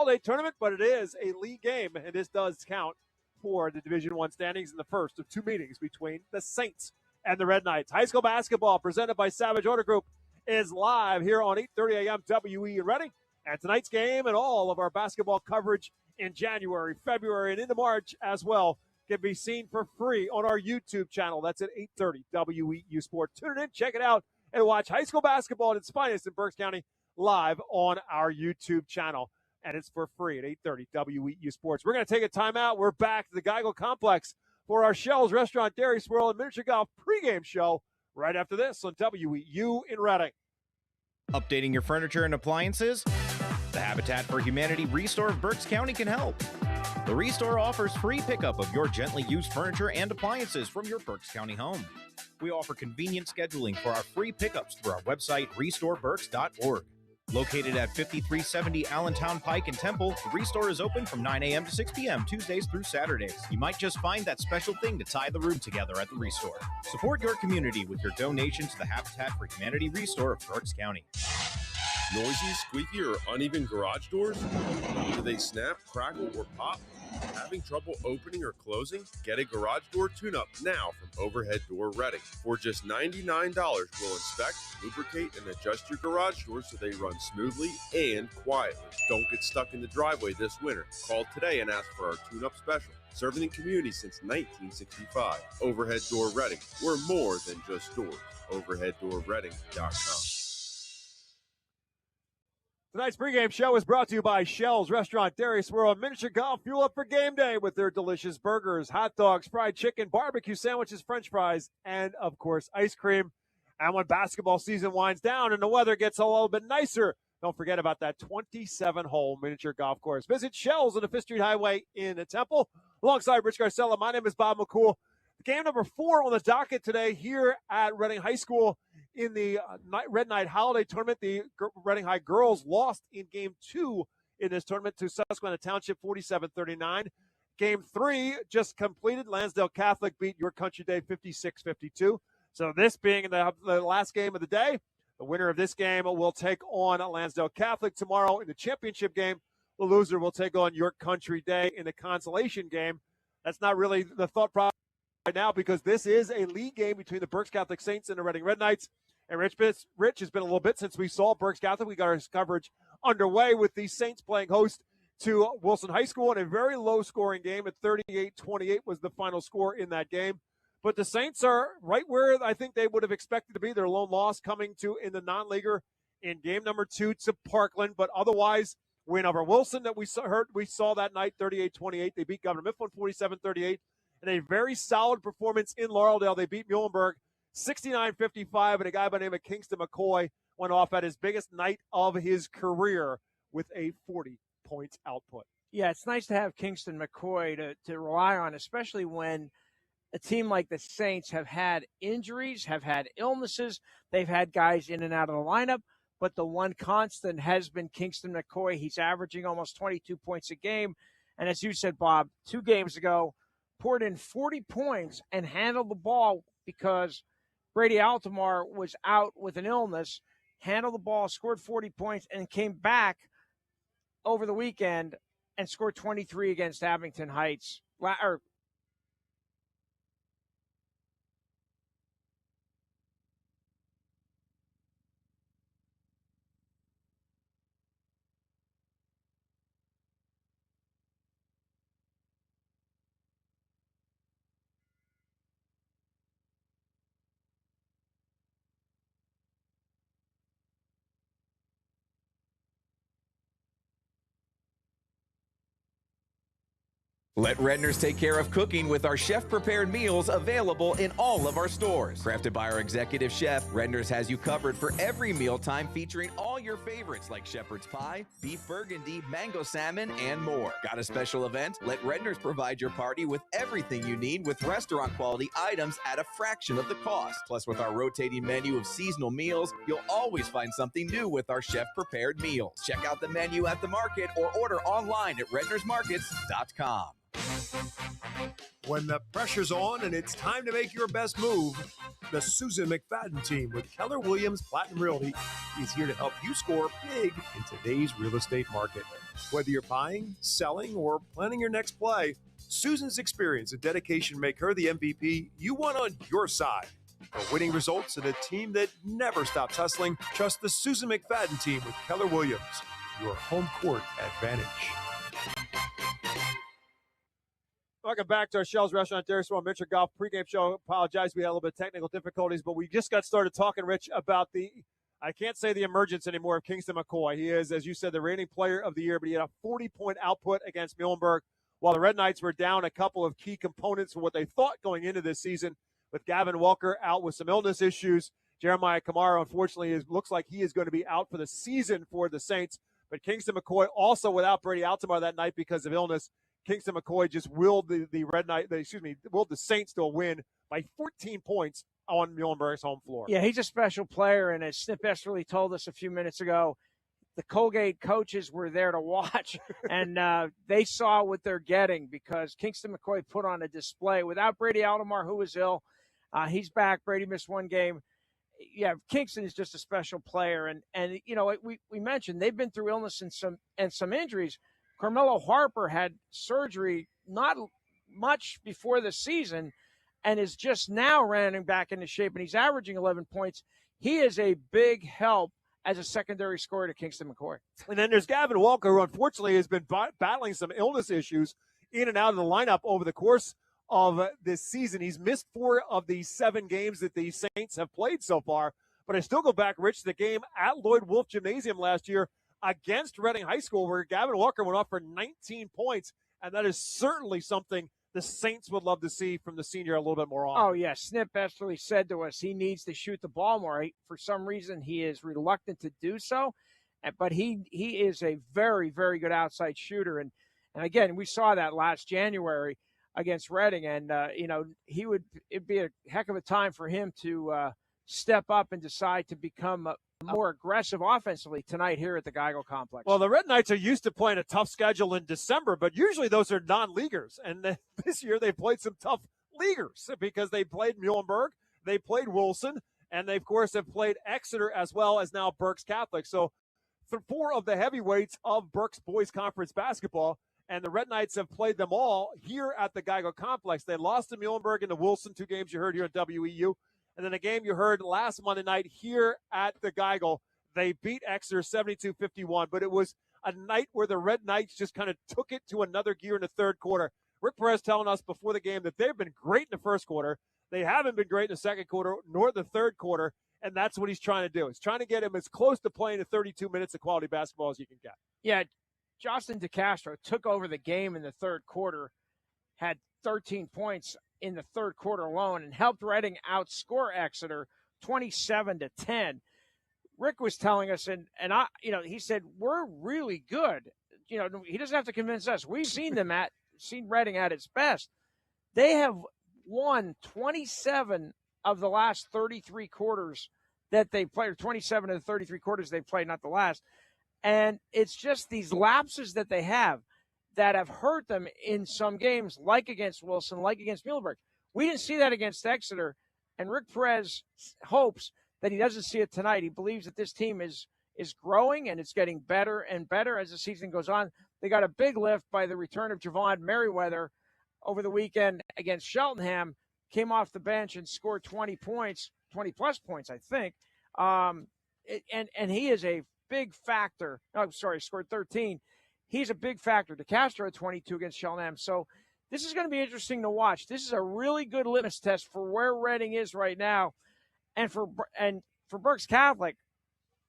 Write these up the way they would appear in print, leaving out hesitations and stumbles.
holiday tournament, but it is a league game, and this does count for the Division I standings in the first of two meetings between the Saints and the Red Knights. High school basketball presented by Savage Auto Group is live here on 8:30 a.m. WEEU in Reading. And tonight's game and all of our basketball coverage in January, February, and into March as well can be seen for free on our YouTube channel. That's at 8:30 WEEU Sport. Tune in, check it out, and watch high school basketball at its finest in Berks County live on our YouTube channel. And it's for free at 8:30 WEEU Sports. We're going to take a timeout. We're back to the Geigel Complex for our Shell's Restaurant, Dairy Swirl, and Miniature Golf pregame show right after this on WEEU in Reading. Updating your furniture and appliances? The Habitat for Humanity Restore of Berks County can help. The Restore offers free pickup of your gently used furniture and appliances from your Berks County home. We offer convenient scheduling for our free pickups through our website, restoreberks.org. Located at 5370 Allentown Pike in Temple, the Restore is open from 9 a.m. to 6 p.m. Tuesdays through Saturdays. You might just find that special thing to tie the room together at the Restore. Support your community with your donation to the Habitat for Humanity Restore of Berks County. Noisy, squeaky, or uneven garage doors? Do they snap, crackle, or pop? Having trouble opening or closing? Get a garage door tune-up now from Overhead Door Reading. For just $99, we'll inspect, lubricate, and adjust your garage doors so they run smoothly and quietly. Don't get stuck in the driveway this winter. Call today and ask for our tune-up special. Serving the community since 1965. Overhead Door Reading. We're more than just doors. OverheadDoorReading.com. Tonight's pregame show is brought to you by Shell's Restaurant, Dairy Swirl, and Miniature Golf. Fuel up for game day with their delicious burgers, hot dogs, fried chicken, barbecue sandwiches, french fries, and, of course, ice cream. And when basketball season winds down and the weather gets a little bit nicer, don't forget about that 27-hole miniature golf course. Visit Shell's on the Fifth Street Highway in the Temple. Alongside Rich Garcella, my name is Bob McCool. Game number 4 on the docket today here at Reading High School in the Red Knight Holiday Tournament. The Reading High girls lost in Game 2 in this tournament to Susquehanna Township 47-39. Game 3 just completed. Lansdale Catholic beat Your Country Day 56-52. So this being the last game of the day, the winner of this game will take on Lansdale Catholic tomorrow in the championship game. The loser will take on York Country Day in the consolation game. That's not really the thought process right now because this is a league game between the Berks Catholic Saints and the Reading Red Knights. And Rich, has been a little bit since we saw Berks Catholic. We got our coverage underway with the Saints playing host to Wilson High School in a very low-scoring game at 38-28 was the final score in that game. But the Saints are right where I think they would have expected to be. Their lone loss coming to in the non-leaguer in game number 2 to Parkland. But otherwise, win over Wilson that we saw that night, 38-28. They beat Governor Mifflin 47-38. And a very solid performance in Laureldale. They beat Muhlenberg 69-55, and a guy by the name of Kingston McCoy went off at his biggest night of his career with a 40-point output. Yeah, it's nice to have Kingston McCoy to rely on, especially when a team like the Saints have had injuries, have had illnesses. They've had guys in and out of the lineup, but the one constant has been Kingston McCoy. He's averaging almost 22 points a game. And as you said, Bob, 2 games ago, poured in 40 points and handled the ball because Brady Altamar was out with an illness, handled the ball, scored 40 points, and came back over the weekend and scored 23 against Abington Heights. Let Redner's take care of cooking with our chef-prepared meals available in all of our stores. Crafted by our executive chef, Redner's has you covered for every mealtime, featuring all your favorites like shepherd's pie, beef burgundy, mango salmon, and more. Got a special event? Let Redner's provide your party with everything you need with restaurant-quality items at a fraction of the cost. Plus, with our rotating menu of seasonal meals, you'll always find something new with our chef-prepared meals. Check out the menu at the market or order online at rednersmarkets.com. When the pressure's on and it's time to make your best move, the Susan McFadden team with Keller Williams Platinum Realty is here to help you score big in today's real estate market. Whether you're buying, selling, or planning your next play, Susan's experience and dedication make her the MVP you want on your side. For winning results and a team that never stops hustling, trust the Susan McFadden team with Keller Williams, your home court advantage. Welcome back to our Shell's Restaurant, Dairy Miniature Golf pregame show. Apologize, we had a little bit of technical difficulties, but we just got started talking, Rich, about I can't say the emergence anymore of Kingston McCoy. He is, as you said, the reigning player of the year, but he had a 40-point output against Muhlenberg, while the Red Knights were down a couple of key components for what they thought going into this season, with Gavin Welker out with some illness issues. Jeremiah Kamara, unfortunately, looks like he is going to be out for the season for the Saints. But Kingston McCoy also without Brady Altamar that night because of illness. Kingston McCoy just willed the Saints to a win by 14 points on Muhlenberg's home floor. Yeah, he's a special player, and as Snip Esterly told us a few minutes ago, the Colgate coaches were there to watch, and they saw what they're getting because Kingston McCoy put on a display. Without Brady Altamar, who was ill, he's back. Brady missed one game. Yeah, Kingston is just a special player, and you know we mentioned they've been through illness and some injuries. Carmelo Harper had surgery not much before the season and is just now running back into shape, and he's averaging 11 points. He is a big help as a secondary scorer to Kingston McCoy. And then there's Gavin Walker, who unfortunately has been battling some illness issues in and out of the lineup over the course of this season. He's missed 4 of the 7 games that the Saints have played so far. But I still go back, Rich, to the game at Lloyd Wolf Gymnasium last year against Reading High School, where Gavin Walker went off for 19 points. And that is certainly something the Saints would love to see from the senior a little bit more often. Oh, yeah. Snip Esterly said to us he needs to shoot the ball more. For some reason, he is reluctant to do so. But he is a very, very good outside shooter. And again, we saw that last January against Reading. And, it'd be a heck of a time for him to step up and decide to become more aggressive offensively tonight here at the Geigel Complex. Well, the Red Knights are used to playing a tough schedule in December, but usually those are non-leaguers. And this year they played some tough leaguers because they played Muhlenberg, they played Wilson, and they, of course, have played Exeter as well as now Berks Catholic. So 4 of the heavyweights of Berks Boys Conference basketball, and the Red Knights have played them all here at the Geigel Complex. They lost to Muhlenberg and to Wilson, 2 games you heard here at WEU. And then a game you heard last Monday night here at the Geigel, they beat Exeter 72-51. But it was a night where the Red Knights just kind of took it to another gear in the third quarter. Rick Perez telling us before the game that they've been great in the first quarter. They haven't been great in the second quarter nor the third quarter, and that's what he's trying to do. He's trying to get him as close to playing the 32 minutes of quality basketball as you can get. Yeah, Justin DeCastro took over the game in the third quarter, had 13 points in the third quarter alone, and helped Reading outscore Exeter 27-10. Rick was telling us, and he said, we're really good. He doesn't have to convince us. We've seen Reading at its best. They have won 27 of the last 33 quarters that they played, or 27 of the 33 quarters they played, not the last. And it's just these lapses that they have that have hurt them in some games, like against Wilson, like against Muhlenberg. We didn't see that against Exeter, and Rick Perez hopes that he doesn't see it tonight. He believes that this team is growing, and it's getting better and better as the season goes on. They got a big lift by the return of Javon Merriweather over the weekend against Cheltenham, came off the bench and scored 20 points, 20-plus points, I think. And he is a big factor. Oh, sorry, scored 13. He's a big factor. DeCastro at 22 against Cheltenham. So this is going to be interesting to watch. This is a really good litmus test for where Reading is right now. And for Berks Catholic,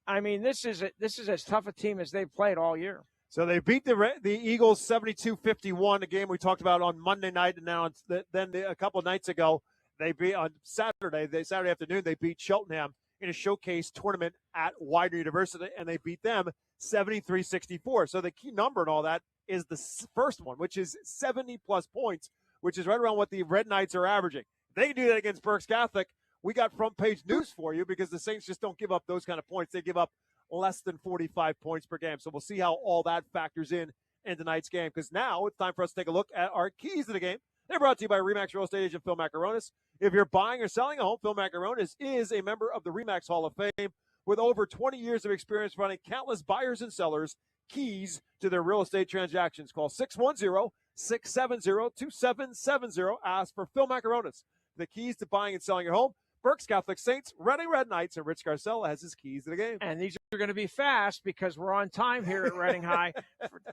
I mean, this is as tough a team as they've played all year. So they beat the Eagles 72-51, a game we talked about on Monday night, and now a couple of nights ago, they beat on Saturday afternoon, they beat Cheltenham in a showcase tournament at Widener University, and they beat them 73-64. So the key number and all that is the first one, which is 70-plus points, which is right around what the Red Knights are averaging. If they can do that against Berks Catholic, we got front-page news for you, because the Saints just don't give up those kind of points. They give up less than 45 points per game. So we'll see how all that factors in in tonight's game, because now it's time for us to take a look at our keys to the game. They're brought to you by RE/MAX Real Estate agent Phil Macaronis. If you're buying or selling a home, Phil Macaronis is a member of the RE/MAX Hall of Fame with over 20 years of experience running countless buyers and sellers keys to their real estate transactions. Call 610-670-2770. Ask for Phil Macaronis. The keys to buying and selling your home. Berks Catholic Saints, Reading Red Knights, and Rich Garcella has his keys to the game. And these are going to be fast because we're on time here at Reading High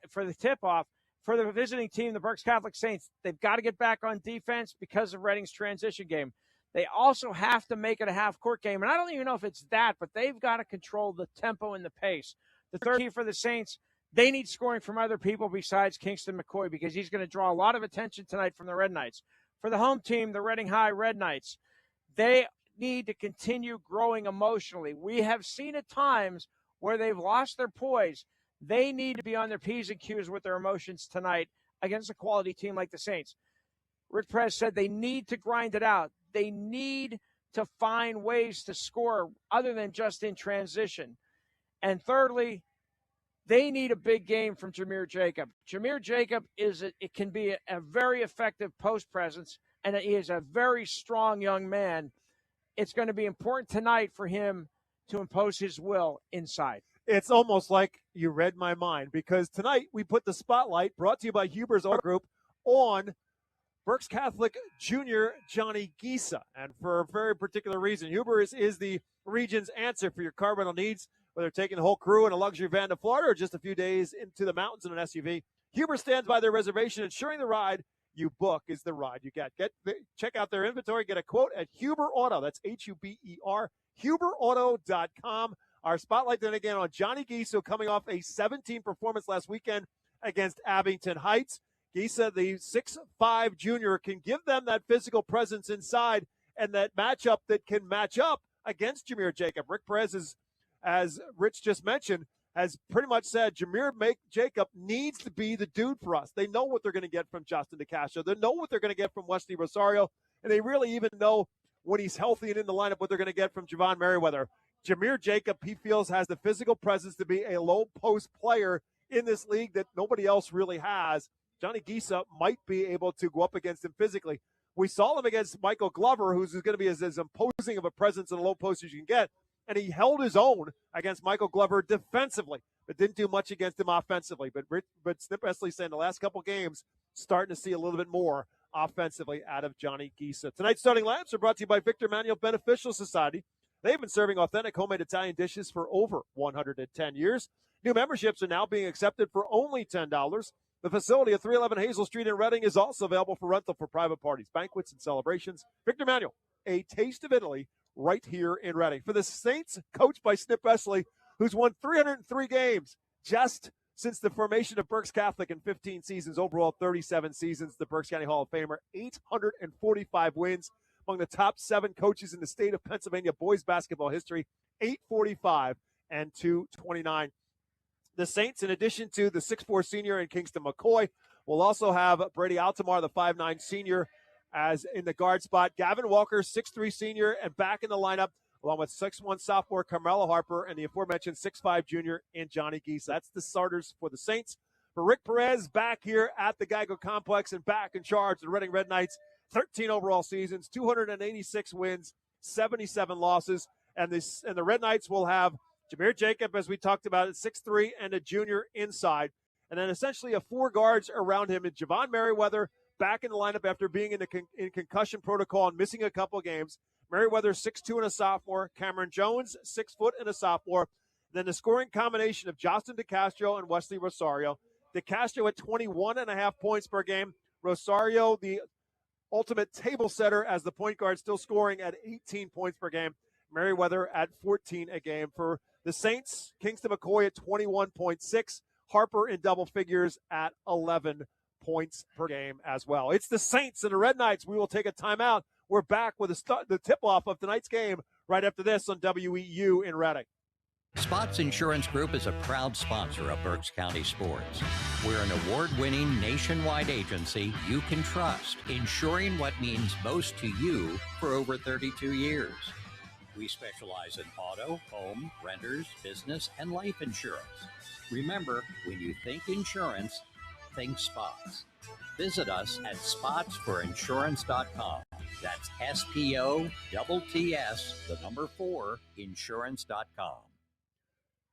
for the tip-off. For the visiting team, the Berks Catholic Saints, they've got to get back on defense because of Reading's transition game. They also have to make it a half-court game, and I don't even know if it's that, but they've got to control the tempo and the pace. The third key for the Saints, they need scoring from other people besides Kingston McCoy because he's going to draw a lot of attention tonight from the Red Knights. For the home team, the Reading High Red Knights, they need to continue growing emotionally. We have seen at times where they've lost their poise. They need to be on their P's and Q's with their emotions tonight against a quality team like the Saints. Rich Perez said they need to grind it out. They need to find ways to score other than just in transition. And thirdly, they need a big game from Jameer Jacob. Jameer Jacob can be a very effective post presence, and he is a very strong young man. It's going to be important tonight for him to impose his will inside. It's almost like you read my mind, because tonight we put the spotlight, brought to you by Huber's Auto Group, on Berks Catholic Junior Johnny Gisa. And for a very particular reason, Huber's is the region's answer for your car rental needs, whether taking the whole crew in a luxury van to Florida or just a few days into the mountains in an SUV. Huber stands by their reservation, ensuring the ride you book is the ride you get. Check out their inventory. Get a quote at Huber Auto. That's Huber, HuberAuto.com. Our spotlight then again on Johnny Gisa, coming off a 17 performance last weekend against Abington Heights. Gisa, the 6'5 junior, can give them that physical presence inside and that matchup that can match up against Jameer Jacob. Rick Perez, is, as Rich just mentioned, has pretty much said Jameer Jacob needs to be the dude for us. They know what they're going to get from Justin DeCastro. They know what they're going to get from Wesley Rosario, and they really even know when he's healthy and in the lineup what they're going to get from Javon Merriweather. Jameer Jacob, he feels, has the physical presence to be a low-post player in this league that nobody else really has. Johnny Gisa might be able to go up against him physically. We saw him against Michael Glover, who's going to be as imposing of a presence in the low post as you can get, and he held his own against Michael Glover defensively, but didn't do much against him offensively. But Snip Esley saying the last couple games, starting to see a little bit more offensively out of Johnny Gisa. Tonight's starting lineups are brought to you by Victor Manuel Beneficial Society. They've been serving authentic homemade Italian dishes for over 110 years. New memberships are now being accepted for only $10. The facility at 311 Hazel Street in Reading is also available for rental for private parties, banquets, and celebrations. Victor Manuel, a taste of Italy right here in Reading. For the Saints, coached by Snip Esley, who's won 303 games just since the formation of Berks Catholic in 15 seasons, overall 37 seasons, the Berks County Hall of Famer, 845 wins. Among the top 7 coaches in the state of Pennsylvania boys basketball history, 845 and 229. The Saints, in addition to the 6'4 senior and Kingston McCoy, will also have Brady Altamar, the 5'9 senior, as in the guard spot. Gavin Walker, 6'3 senior, and back in the lineup, along with 6'1 sophomore Carmelo Harper and the aforementioned 6'5 junior and Johnny Gisa. That's the starters for the Saints. For Rick Perez, back here at the Geico Complex and back in charge, the Reading Red Knights, 13 overall seasons, 286 wins, 77 losses. And the Red Knights will have Jameer Jacob, as we talked about, at 6'3", and a junior inside. And then essentially a 4 guards around him. And Javon Merriweather back in the lineup after being in concussion protocol and missing a couple games. Merriweather, 6'2" and a sophomore. Cameron Jones, 6 foot and a sophomore. Then the scoring combination of Justin DeCastro and Wesley Rosario. DeCastro at 21.5 points per game. Rosario, the ultimate table setter as the point guard, still scoring at 18 points per game. Merriweather at 14 a game. For the Saints, Kingston McCoy at 21.6. Harper in double figures at 11 points per game as well. It's the Saints and the Red Knights. We will take a timeout. We're back with the tip-off of tonight's game right after this on WEEU in Reading. Spots Insurance Group is a proud sponsor of Berks County sports. We're an award-winning nationwide agency you can trust, insuring what means most to you for over 32 years. We specialize in auto, home, renters, business, and life insurance. Remember, when you think insurance, think spots. Visit us at spotsforinsurance.com. That's SPOTTS, 4, insurance.com.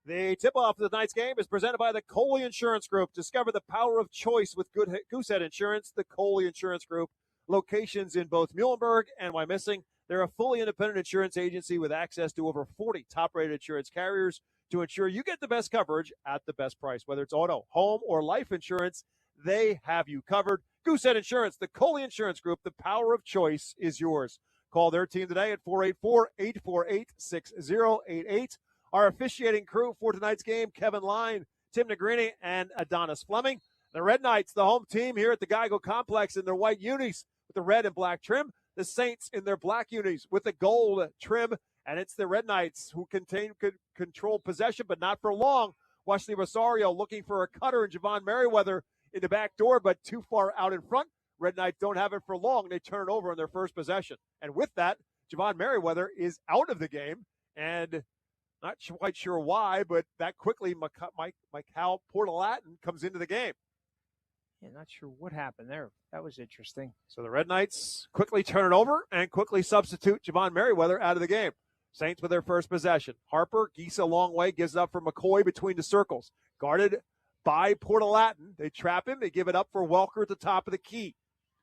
The tip-off of tonight's game is presented by the Coley Insurance Group. Discover the power of choice with Goosehead Insurance, the Coley Insurance Group. Locations in both Muhlenberg and Wyomissing. They're a fully independent insurance agency with access to over 40 top-rated insurance carriers to ensure you get the best coverage at the best price. Whether it's auto, home, or life insurance, they have you covered. Goosehead Insurance, the Coley Insurance Group, the power of choice is yours. Call their team today at 484-848-6088. Our officiating crew for tonight's game, Kevin Line, Tim Negrini, and Adonis Fleming. The Red Knights, the home team here at the Geico Complex in their white unis with the red and black trim. The Saints in their black unis with the gold trim. And it's the Red Knights who control possession, but not for long. Wesley Rosario looking for a cutter, and Javon Merriweather in the back door, but too far out in front. Red Knights don't have it for long. They turn it over in their first possession. And with that, Javon Merriweather is out of the game. And not quite sure why, but that quickly, Mikal Portalatin comes into the game. Yeah, not sure what happened there. That was interesting. So the Red Knights quickly turn it over and quickly substitute Javon Merriweather out of the game. Saints with their first possession. Harper, Gisa a long way, gives it up for McCoy between the circles. Guarded by Portalatin. They trap him. They give it up for Welker at the top of the key.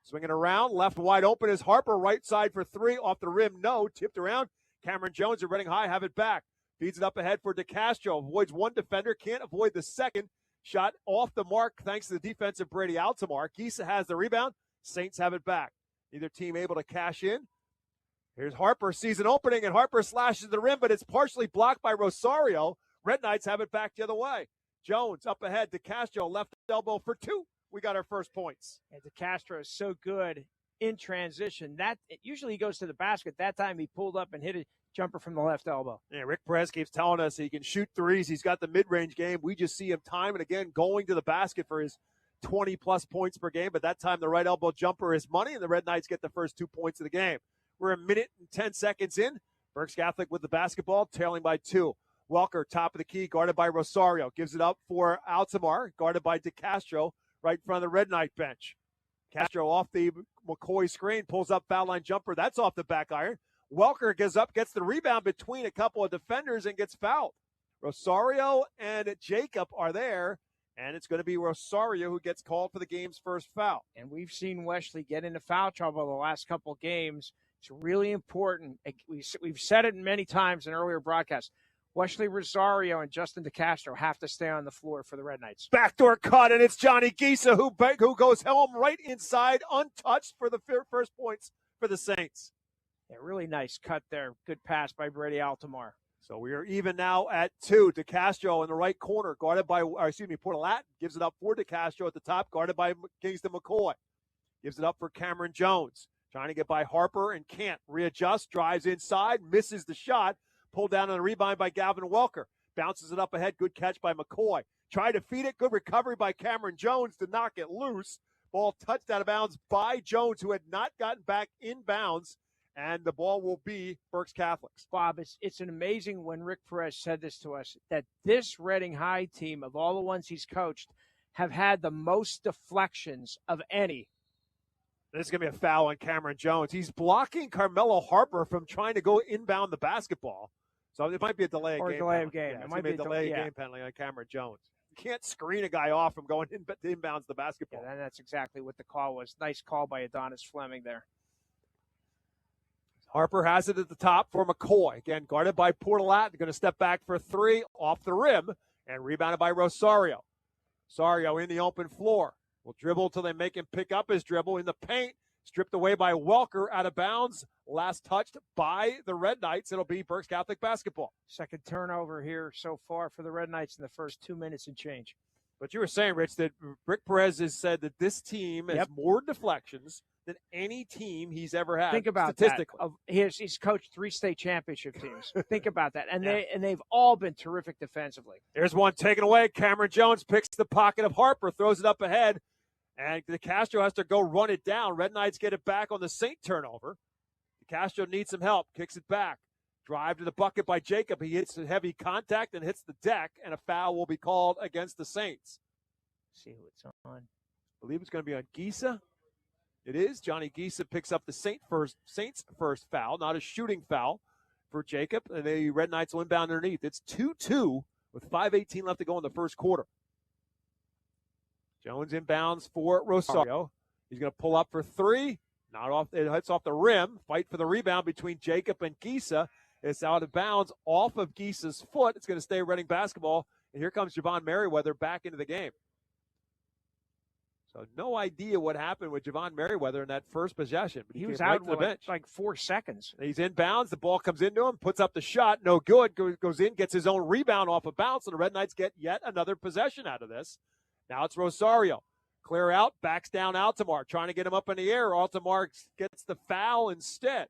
Swinging around, left wide open is Harper, right side for three, off the rim, no, tipped around. Cameron Jones and Reading High have it back. Feeds it up ahead for DeCastro. Avoids one defender, can't avoid the second. Shot off the mark thanks to the defense of Brady Altamar. Gisa has the rebound. Saints have it back. Neither team able to cash in. Here's Harper, sees an opening, and Harper slashes the rim, but it's partially blocked by Rosario. Red Knights have it back the other way. Jones up ahead. DeCastro left elbow for two. We got our first points. And DeCastro is so good in transition. That it usually goes to the basket. That time he pulled up and hit a jumper from the left elbow. Yeah, Rick Perez keeps telling us he can shoot threes. He's got the mid-range game. We just see him time and again going to the basket for his 20-plus points per game. But that time the right elbow jumper is money, and the Red Knights get the first 2 points of the game. We're a minute and 10 seconds in. Berks Catholic with the basketball, trailing by 2. Welker, top of the key, guarded by Rosario. Gives it up for Altamar, guarded by DeCastro, right in front of the Red Knight bench. Castro off the McCoy screen, pulls up foul line jumper. That's off the back iron. Welker gets up, gets the rebound between a couple of defenders, and gets fouled. Rosario and Jacob are there, and it's going to be Rosario who gets called for the game's first foul. And we've seen Wesley get into foul trouble the last couple games. It's really important. We've said it many times in earlier broadcasts. Wesley Rosario and Justin DeCastro have to stay on the floor for the Red Knights. Backdoor cut, and it's Johnny Gisa who goes home right inside, untouched for the first points for the Saints. Yeah, really nice cut there. Good pass by Brady Altamar. So we are even now at 2. DeCastro in the right corner, guarded by, Portalatin gives it up for DeCastro at the top, guarded by Kingston McCoy. Gives it up for Cameron Jones. Trying to get by Harper and can't. Readjust, drives inside, misses the shot. Pulled down on the rebound by Gavin Welker. Bounces it up ahead. Good catch by McCoy. Tried to feed it. Good recovery by Cameron Jones to knock it loose. Ball touched out of bounds by Jones, who had not gotten back in bounds. And the ball will be Berks Catholic's. Bob, it's an amazing when Rick Perez said this to us, that this Reading High team, of all the ones he's coached, have had the most deflections of any. This is going to be a foul on Cameron Jones. He's blocking Carmelo Harper from trying to go inbound the basketball. So it might be a delay of game. Delay of game. Yeah, it might be a delay of game penalty on Cameron Jones. You can't screen a guy off from going inbounds the basketball. Yeah, and that's exactly what the call was. Nice call by Adonis Fleming there. Harper has it at the top for McCoy. Again, guarded by Portalatin. Going to step back for 3 off the rim and rebounded by Rosario. Rosario in the open floor. Will dribble till they make him pick up his dribble in the paint. Stripped away by Welker, out of bounds. Last touched by the Red Knights. It'll be Berks Catholic basketball. Second turnover here so far for the Red Knights in the first 2 minutes and change. But you were saying, Rich, that Rick Perez has said that this team has more deflections than any team he's ever had. Think about statistically. That. He's coached 3 state championship teams. Think about that. And they've all been terrific defensively. There's one taken away. Cameron Jones picks the pocket of Harper, throws it up ahead. And DeCastro has to go run it down. Red Knights get it back on the Saint turnover. DeCastro needs some help. Kicks it back. Drive to the bucket by Jacob. He hits a heavy contact and hits the deck, and a foul will be called against the Saints. See who it's on. believe it's going to be on Gisa. It is. Johnny Gisa picks up the Saints' first foul, not a shooting foul for Jacob, and the Red Knights will inbound underneath. It's 2-2 with 5:18 left to go in the first quarter. Jones inbounds for Rosario. He's going to pull up for three. Not off. It hits off the rim. Fight for the rebound between Jacob and Gisa. It's out of bounds off of Gisa's foot. It's going to stay Reading basketball. And here comes Javon Merriweather back into the game. So no idea what happened with Javon Merriweather in that first possession. But he was right out to the bench. like 4 seconds. He's inbounds. The ball comes into him, puts up the shot. No good. Goes in, gets his own rebound off of bounce, and the Red Knights get yet another possession out of this. Now it's Rosario. Clear out, backs down Altamar, trying to get him up in the air. Altamar gets the foul instead.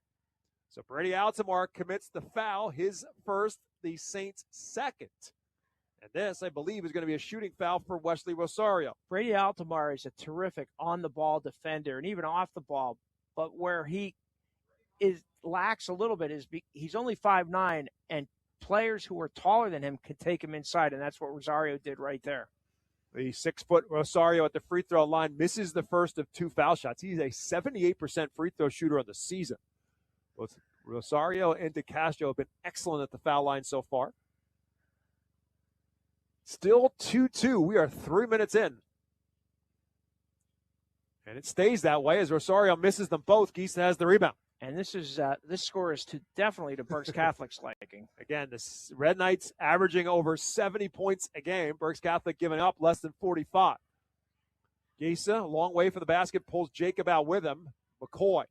So Brady Altamar commits the foul, his first, the Saints' second. And this, I believe, is going to be a shooting foul for Wesley Rosario. Brady Altamar is a terrific on-the-ball defender and even off the ball. But where he lacks a little bit is he's only 5'9", and players who are taller than him can take him inside, and that's what Rosario did right there. The 6-foot Rosario at the free throw line misses the first of 2 foul shots. He's a 78% free throw shooter on the season. Both Rosario and DeCastro have been excellent at the foul line so far. Still 2-2. We are 3 minutes in. And it stays that way as Rosario misses them both. Gisa has the rebound. And this score is definitely to Berks Catholic's liking. Again, the Red Knights averaging over 70 points a game. Berks Catholic giving up less than 45. Gisa, a long way for the basket, pulls Jacob out with him. McCoy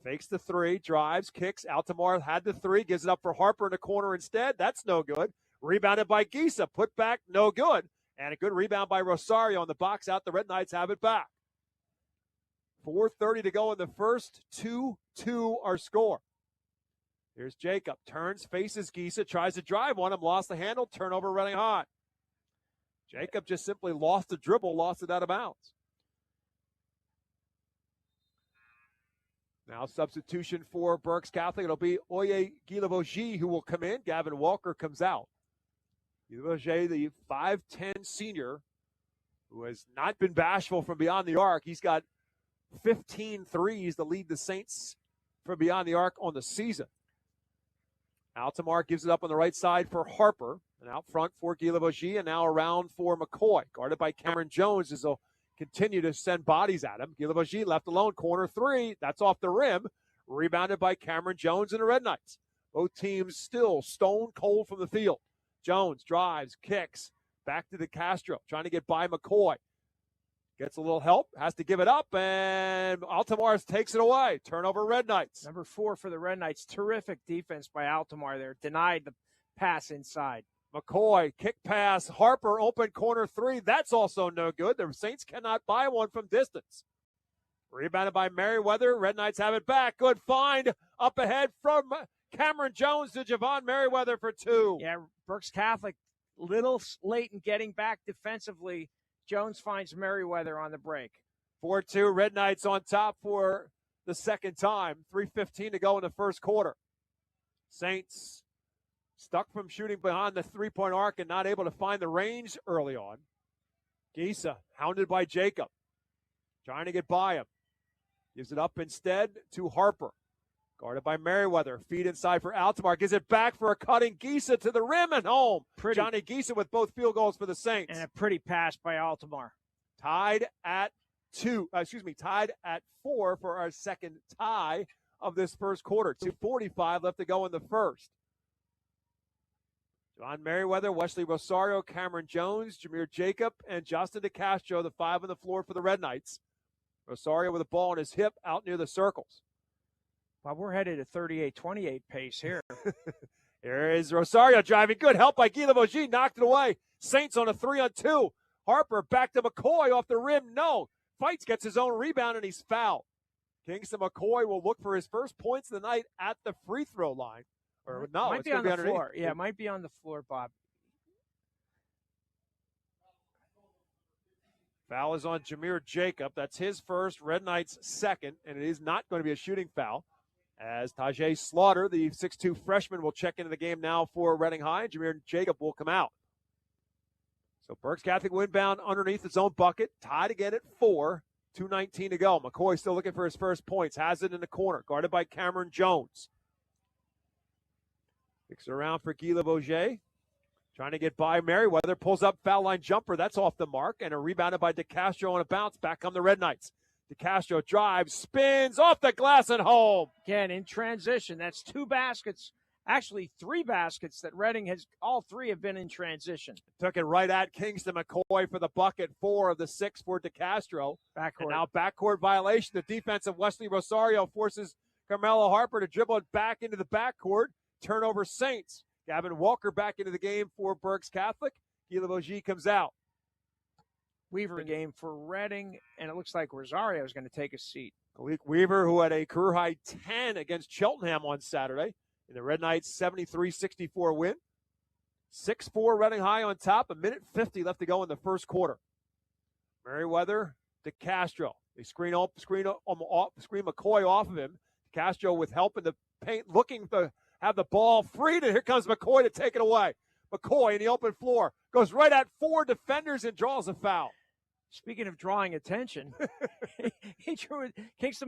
fakes the three, drives, kicks. Altamar had the three, gives it up for Harper in the corner instead. That's no good. Rebounded by Gisa, put back, no good. And a good rebound by Rosario on the box out. The Red Knights have it back. 4:30 to go in the first. 2-2 our score. Here's Jacob. Turns, faces Gisa, tries to drive on him, lost the handle, turnover running hot. Jacob just simply lost the dribble, lost it out of bounds. Now substitution for Berks Catholic. It'll be Oye Guilavogie who will come in. Gavin Walker comes out. Guilavogie, the 5'10 senior, who has not been bashful from beyond the arc. He's got 15 threes to lead the Saints from beyond the arc on the season. Altamar gives it up on the right side for Harper, and out front for Guilavogie, and now around for McCoy. Guarded by Cameron Jones as they'll continue to send bodies at him. Guilavogie left alone, corner three. That's off the rim. Rebounded by Cameron Jones and the Red Knights. Both teams still stone cold from the field. Jones drives, kicks, back to DeCastro, trying to get by McCoy. Gets a little help, has to give it up, and Altamar takes it away. Turnover, Red Knights. Number 4 for the Red Knights. Terrific defense by Altamar there. Denied the pass inside. McCoy, kick pass. Harper, open corner three. That's also no good. The Saints cannot buy one from distance. Rebounded by Merriweather. Red Knights have it back. Good find up ahead from Cameron Jones to Javon Merriweather for 2. Yeah, Berks Catholic, little late in getting back defensively. Jones finds Merriweather on the break. 4-2, Red Knights on top for the second time. 3:15 to go in the first quarter. Saints stuck from shooting behind the three-point arc and not able to find the range early on. Gisa, hounded by Jacob, trying to get by him. Gives it up instead to Harper. Guarded by Merriweather. Feed inside for Altamar. Gives it back for a cutting Gisa to the rim and home. Johnny Gisa with both field goals for the Saints. And a pretty pass by Altamar. Tied at 4 for our second tie of this first quarter. 2:45 left to go in the first. John Merriweather, Wesley Rosario, Cameron Jones, Jameer Jacob, and Justin DeCastro, the 5 on the floor for the Red Knights. Rosario with a ball on his hip out near the circles. Well, we're headed at 38-28 pace here. Here is Rosario driving. Good help by Guilavogie. Knocked it away. Saints on a 3-on-2. Harper back to McCoy off the rim. No. Fights, gets his own rebound, and he's fouled. Kingston McCoy will look for his first points of the night at the free throw line. Or no, might it's be going on to be the underneath. floor. Yeah, it might be on the floor, Bob. Foul is on Jameer Jacob. That's his first, Red Knights' second, and it is not going to be a shooting foul. As Tajay Slaughter, the 6'2 freshman, will check into the game now for Reading High. Jameer Jacob will come out. So Berks Catholic will inbound underneath its own bucket, tied again at 4, 2:19 to go. McCoy still looking for his first points, has it in the corner, guarded by Cameron Jones. Kicks it around for Guy Lebourget. Trying to get by Merriweather, pulls up, foul line jumper, that's off the mark, and a rebounded by DeCastro on a bounce. Back on the Red Knights. DeCastro drives, spins, off the glass and home. Again, in transition, that's 2 baskets, actually 3 baskets that Reading has, all 3 have been in transition. Took it right at Kingston McCoy for the bucket, 4 of the 6 for DeCastro. Backcourt. And now backcourt violation. The defense of Wesley Rosario forces Carmelo Harper to dribble it back into the backcourt. Turnover Saints. Gavin Walker back into the game for Berks Catholic. Guy Lebourget comes out. Weaver game for Reading, and it looks like Rosario is going to take a seat. Malik Weaver, who had a career-high 10 against Cheltenham on Saturday in the Red Knights' 73-64 win. 6-4 Reading high on top. 1:50 left to go in the first quarter. Merriweather, DeCastro. They screen McCoy off of him. DeCastro with help in the paint, looking to have the ball freed, and here comes McCoy to take it away. McCoy in the open floor goes right at 4 defenders and draws a foul. Speaking of drawing attention, Kingston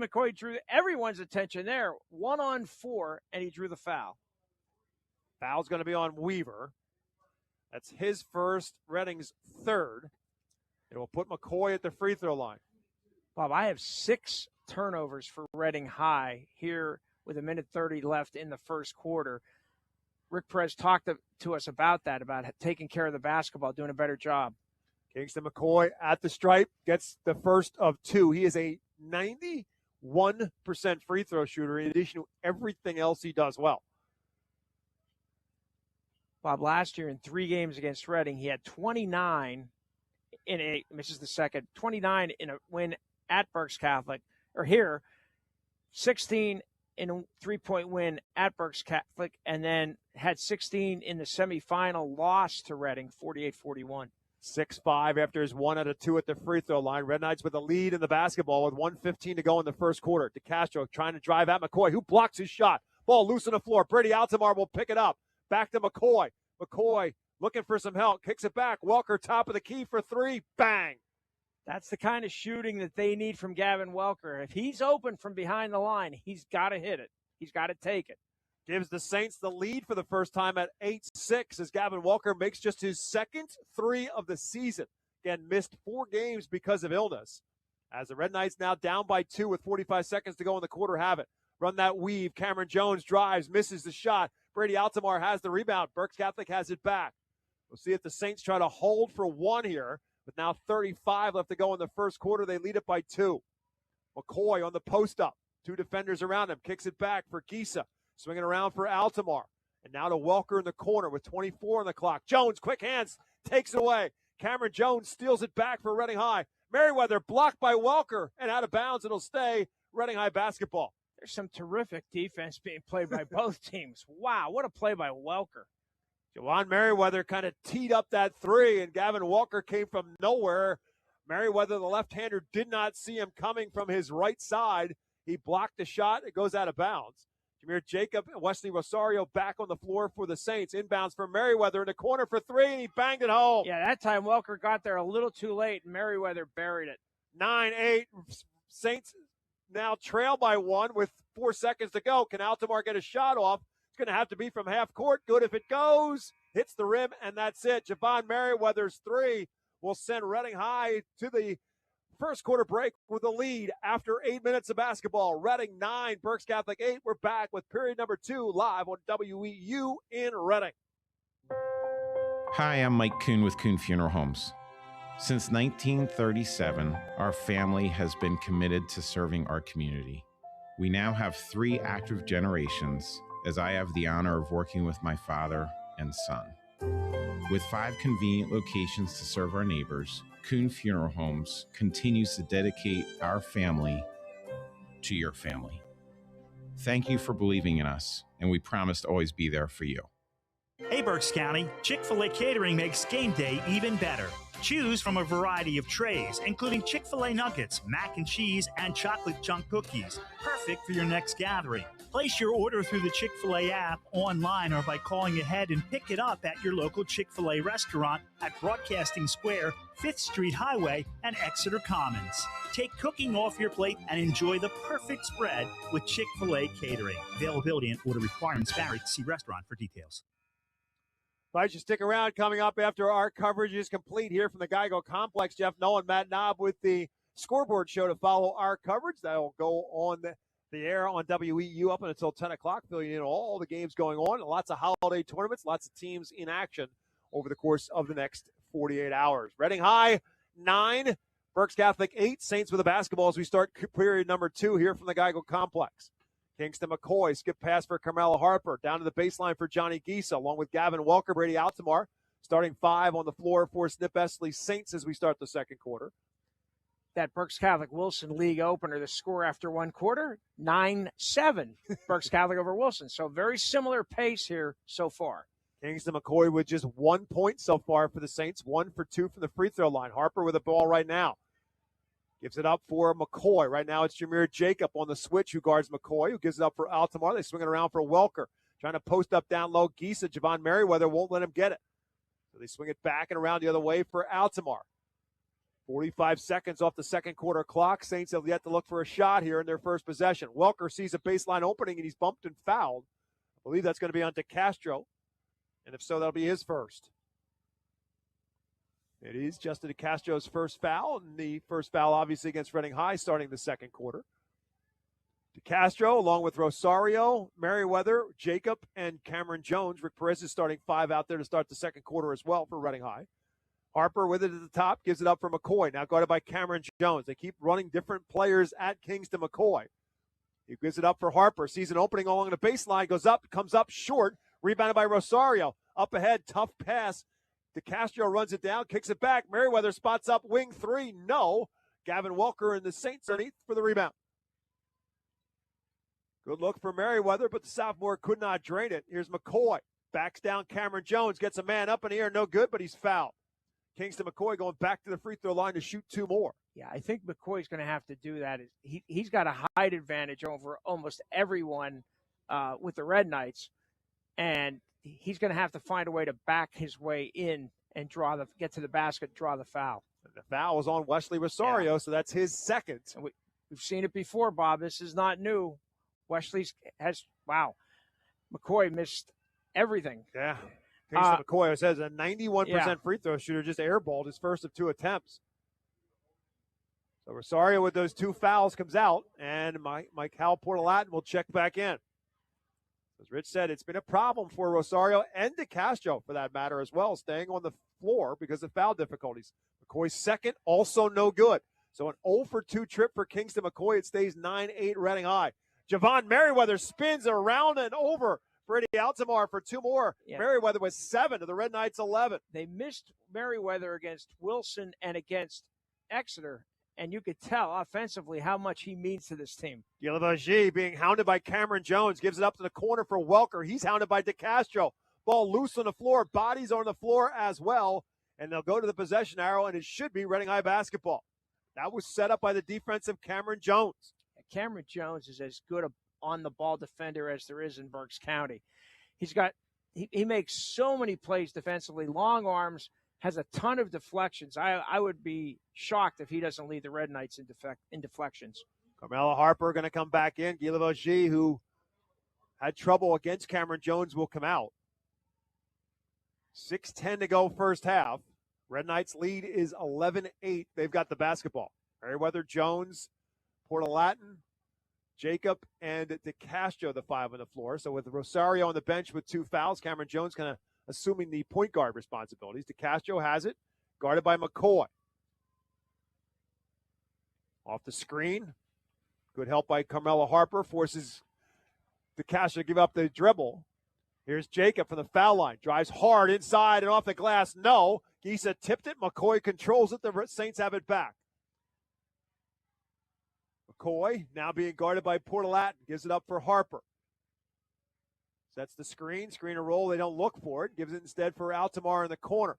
McCoy drew everyone's attention there. 1-on-4, and he drew the foul. Foul's going to be on Weaver. That's his first, Reading's third. It will put McCoy at the free throw line. Bob, I have 6 turnovers for Reading high here with 1:30 left in the first quarter. Rick Perez talked to us about that, about taking care of the basketball, doing a better job. Kingston McCoy at the stripe gets the first of 2. He is a 91% free throw shooter in addition to everything else he does well. Bob, last year in 3 games against Reading, he had 29 in a, this is the second, 29 in a win at Berks Catholic, or here, 16 in a 3-point win at Berks Catholic, and then had 16 in the semifinal loss to Reading, 48-41. 6-5 after his 1 out of 2 at the free throw line. Red Knights with a lead in the basketball with 1:15 to go in the first quarter. DeCastro trying to drive at McCoy, who blocks his shot. Ball loose on the floor. Brady Altamar will pick it up. Back to McCoy. McCoy looking for some help. Kicks it back. Welker top of the key for 3. Bang. That's the kind of shooting that they need from Gavin Welker. If he's open from behind the line, he's got to hit it. He's got to take it. Gives the Saints the lead for the first time at 8-6 as Gavin Welker makes just his second 3 of the season. Again, missed 4 games because of illness. As the Red Knights now down by 2 with 45 seconds to go in the quarter have it. Run that weave. Cameron Jones drives, misses the shot. Brady Altamar has the rebound. Berks Catholic has it back. We'll see if the Saints try to hold for 1 here. With now 35 left to go in the first quarter, they lead it by 2. McCoy on the post-up. 2 defenders around him. Kicks it back for Gisa. Swinging around for Altamar. And now to Welker in the corner with 24 on the clock. Jones, quick hands, takes it away. Cameron Jones steals it back for Reading High. Merriweather blocked by Welker and out of bounds. It'll stay Reading High basketball. There's some terrific defense being played by both teams. Wow, what a play by Welker. Jawan Merriweather kind of teed up that 3, and Gavin Walker came from nowhere. Merriweather, the left-hander, did not see him coming from his right side. He blocked the shot. It goes out of bounds. Jameer Jacob and Wesley Rosario back on the floor for the Saints. Inbounds for Merriweather in the corner for 3, and he banged it home. Yeah, that time Welker got there a little too late, and Merriweather buried it. 9-8. Saints now trail by 1 with 4 seconds to go. Can Altamar get a shot off? It's going to have to be from half court. Good if it goes. Hits the rim, and that's it. Javon Merriweather's 3 will send Reading High to the first quarter break with a lead after 8 minutes of basketball. Reading 9, Berks Catholic 8. We're back with period number 2 live on WEEU in Reading. Hi, I'm Mike Kuhn with Kuhn Funeral Homes. Since 1937, our family has been committed to serving our community. We now have 3 active generations, as I have the honor of working with my father and son. With 5 convenient locations to serve our neighbors, Kuhn Funeral Homes continues to dedicate our family to your family. Thank you for believing in us, and we promise to always be there for you. Hey, Berks County, Chick-fil-A Catering makes game day even better. Choose from a variety of trays, including Chick-fil-A nuggets, mac and cheese, and chocolate chunk cookies. Perfect for your next gathering. Place your order through the Chick-fil-A app, online, or by calling ahead and pick it up at your local Chick-fil-A restaurant at Broadcasting Square, 5th Street Highway, and Exeter Commons. Take cooking off your plate and enjoy the perfect spread with Chick-fil-A catering. Availability and order requirements vary. See restaurant for details. All right, you stick around. Coming up after our coverage is complete here from the Geico Complex, Jeff Nolan, Matt Knob with the scoreboard show to follow our coverage. That'll go on the air on WEEU up until 10 o'clock, filling in all the games going on. Lots of holiday tournaments, lots of teams in action over the course of the next 48 hours. Reading High, 9. Berks Catholic, 8. Saints with the basketball as we start period number 2 here from the Geico Complex. Kingston McCoy, skip pass for Carmelo Harper. Down to the baseline for Johnny Gisa, along with Gavin Welker, Brady Altamar. Starting 5 on the floor for Snip Esley Saints as we start the second quarter. That Berks Catholic Wilson League opener, the score after one quarter, 9-7. Berks Catholic over Wilson. So very similar pace here so far. Kingston McCoy with just 1 point so far for the Saints. 1 for 2 from the free throw line. Harper with the ball right now. Gives it up for McCoy. Right now it's Jameer Jacob on the switch who guards McCoy, who gives it up for Altamar. They swing it around for Welker. Trying to post up down low. Gisa, Javon Merriweather won't let him get it. So they swing it back and around the other way for Altamar. 45 seconds off the second quarter clock. Saints have yet to look for a shot here in their first possession. Welker sees a baseline opening and he's bumped and fouled. I believe that's going to be on DeCastro. And if so, that'll be his first. It is Justin DeCastro's first foul, and the first foul obviously against Reading High starting the second quarter. DeCastro, along with Rosario, Merriweather, Jacob, and Cameron Jones. Rick Perez is starting 5 out there to start the second quarter as well for Reading High. Harper with it at the top, gives it up for McCoy, now guarded by Cameron Jones. They keep running different players at Kingston McCoy. He gives it up for Harper, sees an opening along the baseline, goes up, comes up short, rebounded by Rosario. Up ahead, tough pass. DeCastro runs it down, kicks it back. Merriweather spots up, wing 3, no. Gavin Welker and the Saints underneath for the rebound. Good look for Merriweather, but the sophomore could not drain it. Here's McCoy. Backs down Cameron Jones, gets a man up in the air, no good, but he's fouled. Kingston McCoy going back to the free throw line to shoot 2 more. Yeah, I think McCoy's going to have to do that. He's got a height advantage over almost everyone with the Red Knights, and he's going to have to find a way to back his way in and get to the basket, draw the foul. And the foul was on Wesley Rosario, so that's his second. And we've seen it before, Bob. This is not new. McCoy missed everything. Yeah. Kingston McCoy says a 91% free throw shooter, just airballed his first of 2 attempts. So Rosario with those 2 fouls comes out, and Mike Hal Portalatin will check back in. As Rich said, it's been a problem for Rosario and DeCastro, for that matter, as well, staying on the floor because of foul difficulties. McCoy's second, also no good. So an 0 for 2 trip for Kingston McCoy. It stays 9-8 Reading High. Javon Merriweather spins around and over Brady Altamar for 2 more. Yeah. Merriweather was 7 to the Red Knights 11. They missed Merriweather against Wilson and against Exeter, and you could tell offensively how much he means to this team. Gilavagy being hounded by Cameron Jones, gives it up to the corner for Welker. He's hounded by DeCastro. Ball loose on the floor, bodies on the floor as well, and they'll go to the possession arrow, and it should be Reading High basketball. That was set up by the defensive Cameron Jones. Cameron Jones is as good a on-the-ball defender as there is in Berks County. He makes so many plays defensively, long arms, has a ton of deflections. I would be shocked if he doesn't lead the Red Knights in deflections. Carmelo Harper going to come back in. Gilavagy, who had trouble against Cameron Jones, will come out. 6:10 to go first half. Red Knights lead is 11-8. They've got the basketball. Merriweather, Jones, Portalatin, Jacob, and DeCastro, the 5 on the floor. So with Rosario on the bench with 2 fouls, Cameron Jones kind of assuming the point guard responsibilities. DeCastro has it, guarded by McCoy. Off the screen. Good help by Carmelo Harper. Forces DeCastro to give up the dribble. Here's Jacob from the foul line. Drives hard inside and off the glass. No. Gisa tipped it. McCoy controls it. The Saints have it back. McCoy now being guarded by Portalatin. Gives it up for Harper. Sets the screen. Screen and roll. They don't look for it. Gives it instead for Altamar in the corner.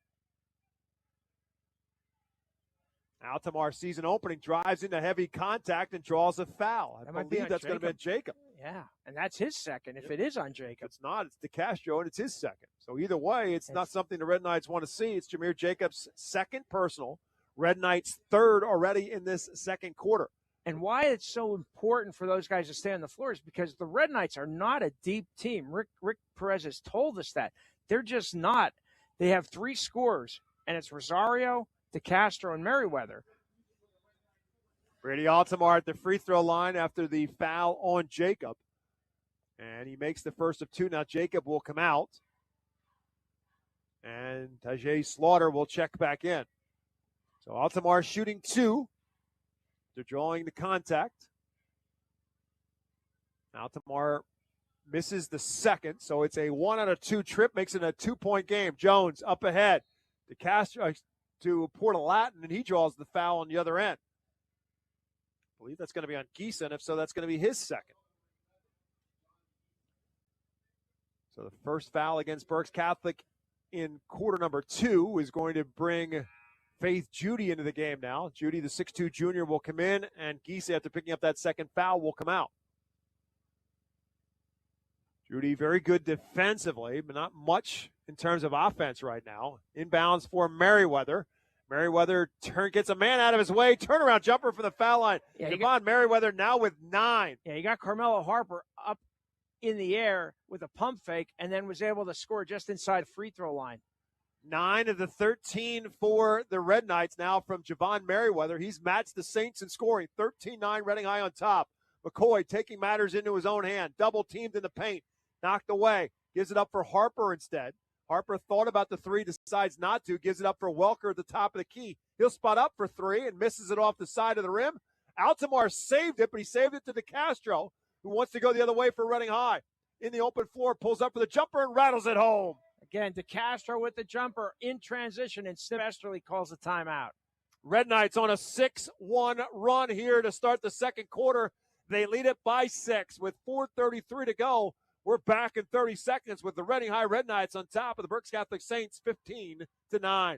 Altamar season opening drives into heavy contact and draws a foul. I believe that's going to be Jacob. Yeah, and that's his second if it is on Jacob. It's not. It's DeCastro, and it's his second. So either way, it's not something the Red Knights want to see. It's Jameer Jacobs' second personal. Red Knights' third already in this second quarter. And why it's so important for those guys to stay on the floor is because the Red Knights are not a deep team. Rick Perez has told us that. They're just not. They have 3 scorers, and it's Rosario, DeCastro, and Merriweather. Brady Altamar at the free throw line after the foul on Jacob. And he makes the first of 2. Now Jacob will come out. And Tajay Slaughter will check back in. So Altamar shooting 2. They're drawing the contact. Altamar misses the second, so it's a 1 out of 2 trip, makes it a 2-point game. Jones up ahead. DeCastro to Portalatin, and he draws the foul on the other end. I believe that's going to be on Geeson. If so, that's going to be his second. So the first foul against Berks Catholic in quarter number 2 is going to bring Faith Judy into the game now. Judy, the 6'2 junior, will come in, and Geese, after picking up that second foul, will come out. Judy, very good defensively, but not much in terms of offense right now. Inbounds for Merriweather. Merriweather gets a man out of his way. Turnaround jumper for the foul line. Yeah, Devon Merriweather now with 9. Yeah, you got Carmelo Harper up in the air with a pump fake and then was able to score just inside free throw line. 9 of the 13 for the Red Knights now from Javon Merriweather. He's matched the Saints in scoring. 13-9, Reading High on top. McCoy taking matters into his own hand. Double teamed in the paint. Knocked away. Gives it up for Harper instead. Harper thought about the 3, decides not to. Gives it up for Welker at the top of the key. He'll spot up for 3 and misses it off the side of the rim. Altamar saved it, but he saved it to DeCastro, who wants to go the other way for Reading High. In the open floor, pulls up for the jumper and rattles it home. Again, DeCastro with the jumper in transition, and Westerly calls a timeout. Red Knights on a 6-1 run here to start the second quarter. They lead it by 6 with 4:33 to go. We're back in 30 seconds with the Reading High Red Knights on top of the Berks Catholic Saints, 15-9.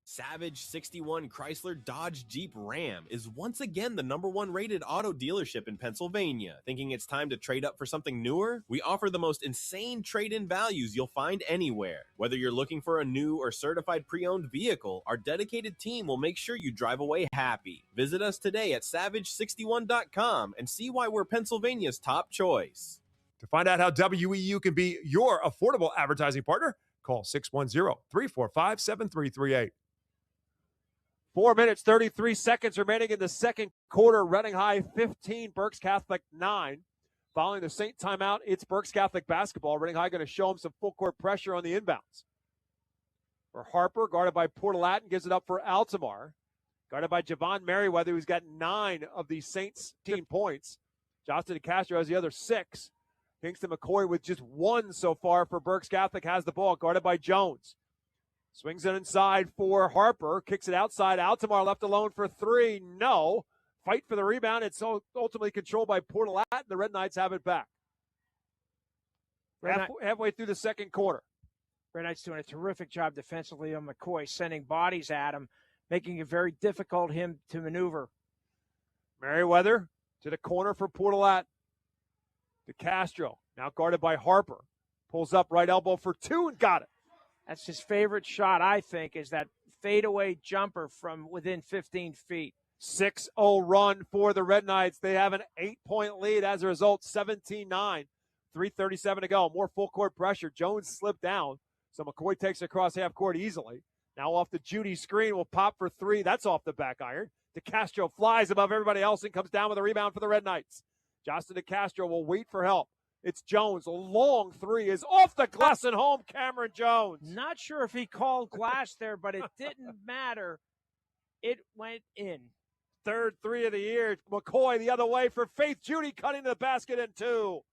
Savage 61 Chrysler Dodge Jeep Ram is once again the #1 rated auto dealership in Pennsylvania. Thinking it's time to trade up for something newer? We offer the most insane trade-in values you'll find anywhere. Whether you're looking for a new or certified pre-owned vehicle, our dedicated team will make sure you drive away happy. Visit us today at savage61.com and see why we're Pennsylvania's top choice. To find out how WEEU can be your affordable advertising partner, call 610-345-7338. 4 minutes, 33 seconds remaining in the second quarter. Reading High 15, Berks Catholic 9. Following the Saint timeout, it's Berks Catholic basketball. Reading High going to show them some full court pressure on the inbounds. For Harper, guarded by Portalatin, gives it up for Altamar. Guarded by Javon Merriweather, who's got 9 of the Saints' 15 points. Justin DeCastro has the other 6. Kingston McCoy with just 1 so far for Berks Catholic has the ball, guarded by Jones. Swings it inside for Harper. Kicks it outside. Altamar left alone for 3. No. Fight for the rebound. It's ultimately controlled by Portalatin. The Red Knights have it back. Halfway through the second quarter. Red Knights doing a terrific job defensively on McCoy, sending bodies at him, making it very difficult him to maneuver. Merriweather to the corner for Portalatin. DeCastro, now guarded by Harper. Pulls up right elbow for 2 and got it. That's his favorite shot, I think, is that fadeaway jumper from within 15 feet. 6-0 run for the Red Knights. They have an 8-point lead as a result, 17-9. 3:37 to go. More full court pressure. Jones slipped down, so McCoy takes across half court easily. Now off the Judy screen, will pop for 3. That's off the back iron. DeCastro flies above everybody else and comes down with a rebound for the Red Knights. Justin DeCastro will wait for help. It's Jones. A long 3 is off the glass and home. Cameron Jones. Not sure if he called glass there, but it didn't matter. It went in. Third 3 of the year. McCoy the other way for Faith Judy, cutting the basket in 2.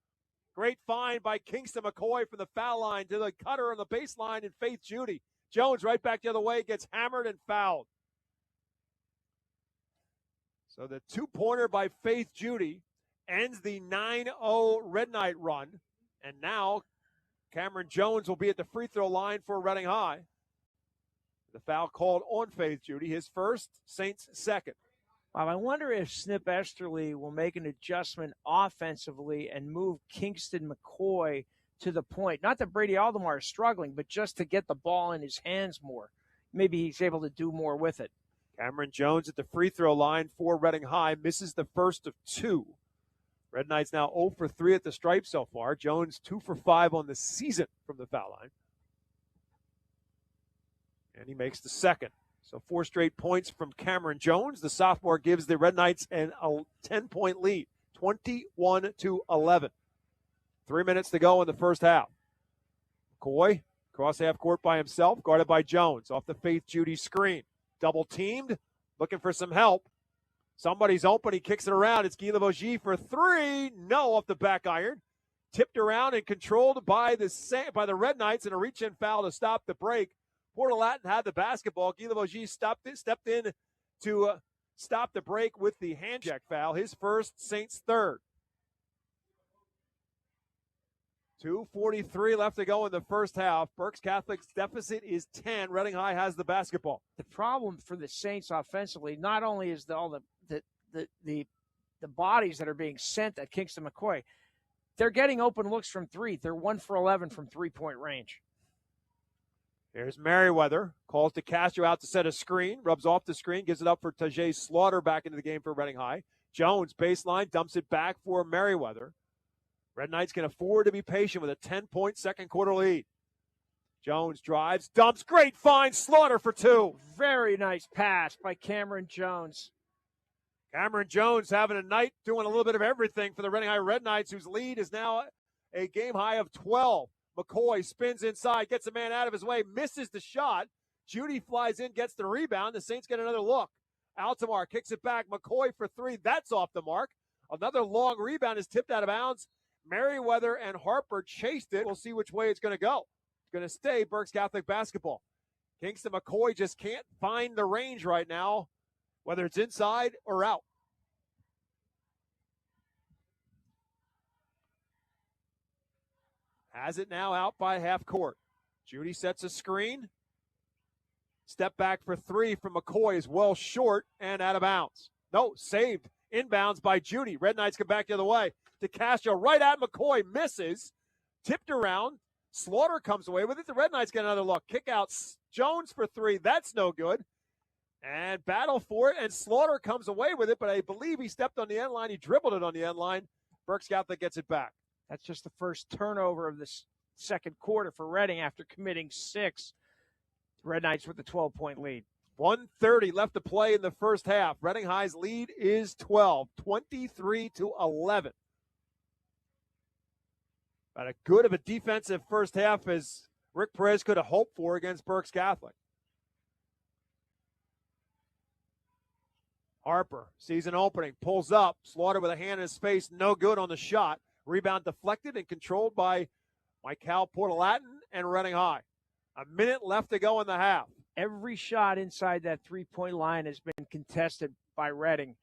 Great find by Kingston McCoy from the foul line to the cutter on the baseline, and Faith Judy. Jones right back the other way, gets hammered and fouled. So the 2-pointer by Faith Judy ends the 9-0 Red Knight run. And now Cameron Jones will be at the free throw line for Reading High. The foul called on Faith Judy, his first, Saints second. Bob, I wonder if Snip Esterly will make an adjustment offensively and move Kingston McCoy to the point. Not that Brady Aldemar is struggling, but just to get the ball in his hands more. Maybe he's able to do more with it. Cameron Jones at the free throw line for Reading High, misses the first of two. Red Knights now 0 for 3 at the stripe so far. Jones 2 for 5 on the season from the foul line. And he makes the second. So 4 straight points from Cameron Jones. The sophomore gives the Red Knights a 10-point lead, 21-11. 3 minutes to go in the first half. McCoy, cross half court by himself, guarded by Jones. Off the Faith Judy screen. Double teamed, looking for some help. Somebody's open. He kicks it around. It's Guy Lavogie for 3. No, off the back iron. Tipped around and controlled by the Red Knights, and a reach-in foul to stop the break. Porter Latin had the basketball. Guy Lavogie stepped in to stop the break with the hand check foul. His first, Saints third. 2:43 left to go in the first half. Berks Catholic's deficit is 10. Reading High has the basketball. The problem for the Saints offensively, not only is all the bodies that are being sent at Kingston McCoy, they're getting open looks from 3. They're 1 for 11 from 3-point range. Here's Merriweather. Calls to Castro out to set a screen. Rubs off the screen. Gives it up for Tajay Slaughter back into the game for Reading High. Jones, baseline, dumps it back for Merriweather. Red Knights can afford to be patient with a 10-point second quarter lead. Jones drives, dumps, great find, Slaughter for 2. Very nice pass by Cameron Jones. Cameron Jones having a night doing a little bit of everything for the Reading High Red Knights, whose lead is now a game high of 12. McCoy spins inside, gets a man out of his way, misses the shot. Judy flies in, gets the rebound. The Saints get another look. Altamar kicks it back. McCoy for 3. That's off the mark. Another long rebound is tipped out of bounds. Merriweather and Harper chased it. We'll see which way it's going to go. It's going to stay Berks Catholic basketball. Kingston McCoy just can't find the range right now, whether it's inside or out. Has it now out by half court. Judy sets a screen. Step back for 3 from McCoy is well short and out of bounds. No, saved. Inbounds by Judy. Red Knights come back the other way. To Castro, right at McCoy, misses. Tipped around. Slaughter comes away with it. The Red Knights get another look. Kick out Jones for 3. That's no good. And battle for it, and Slaughter comes away with it, but I believe he stepped on the end line. He dribbled it on the end line. Berks Catholic gets it back. That's just the first turnover of the second quarter for Reading after committing 6. Red Knights with the 12-point lead. 1:30 left to play in the first half. Reading High's lead is 12, 23-11. About as good of a defensive first half as Rick Perez could have hoped for against Berks Catholic. Harper sees an opening, pulls up. Slaughter with a hand in his face, no good on the shot. Rebound deflected and controlled by Michael Portalatin and Reading High. A minute left to go in the half. Every shot inside that 3-point line has been contested by Reading.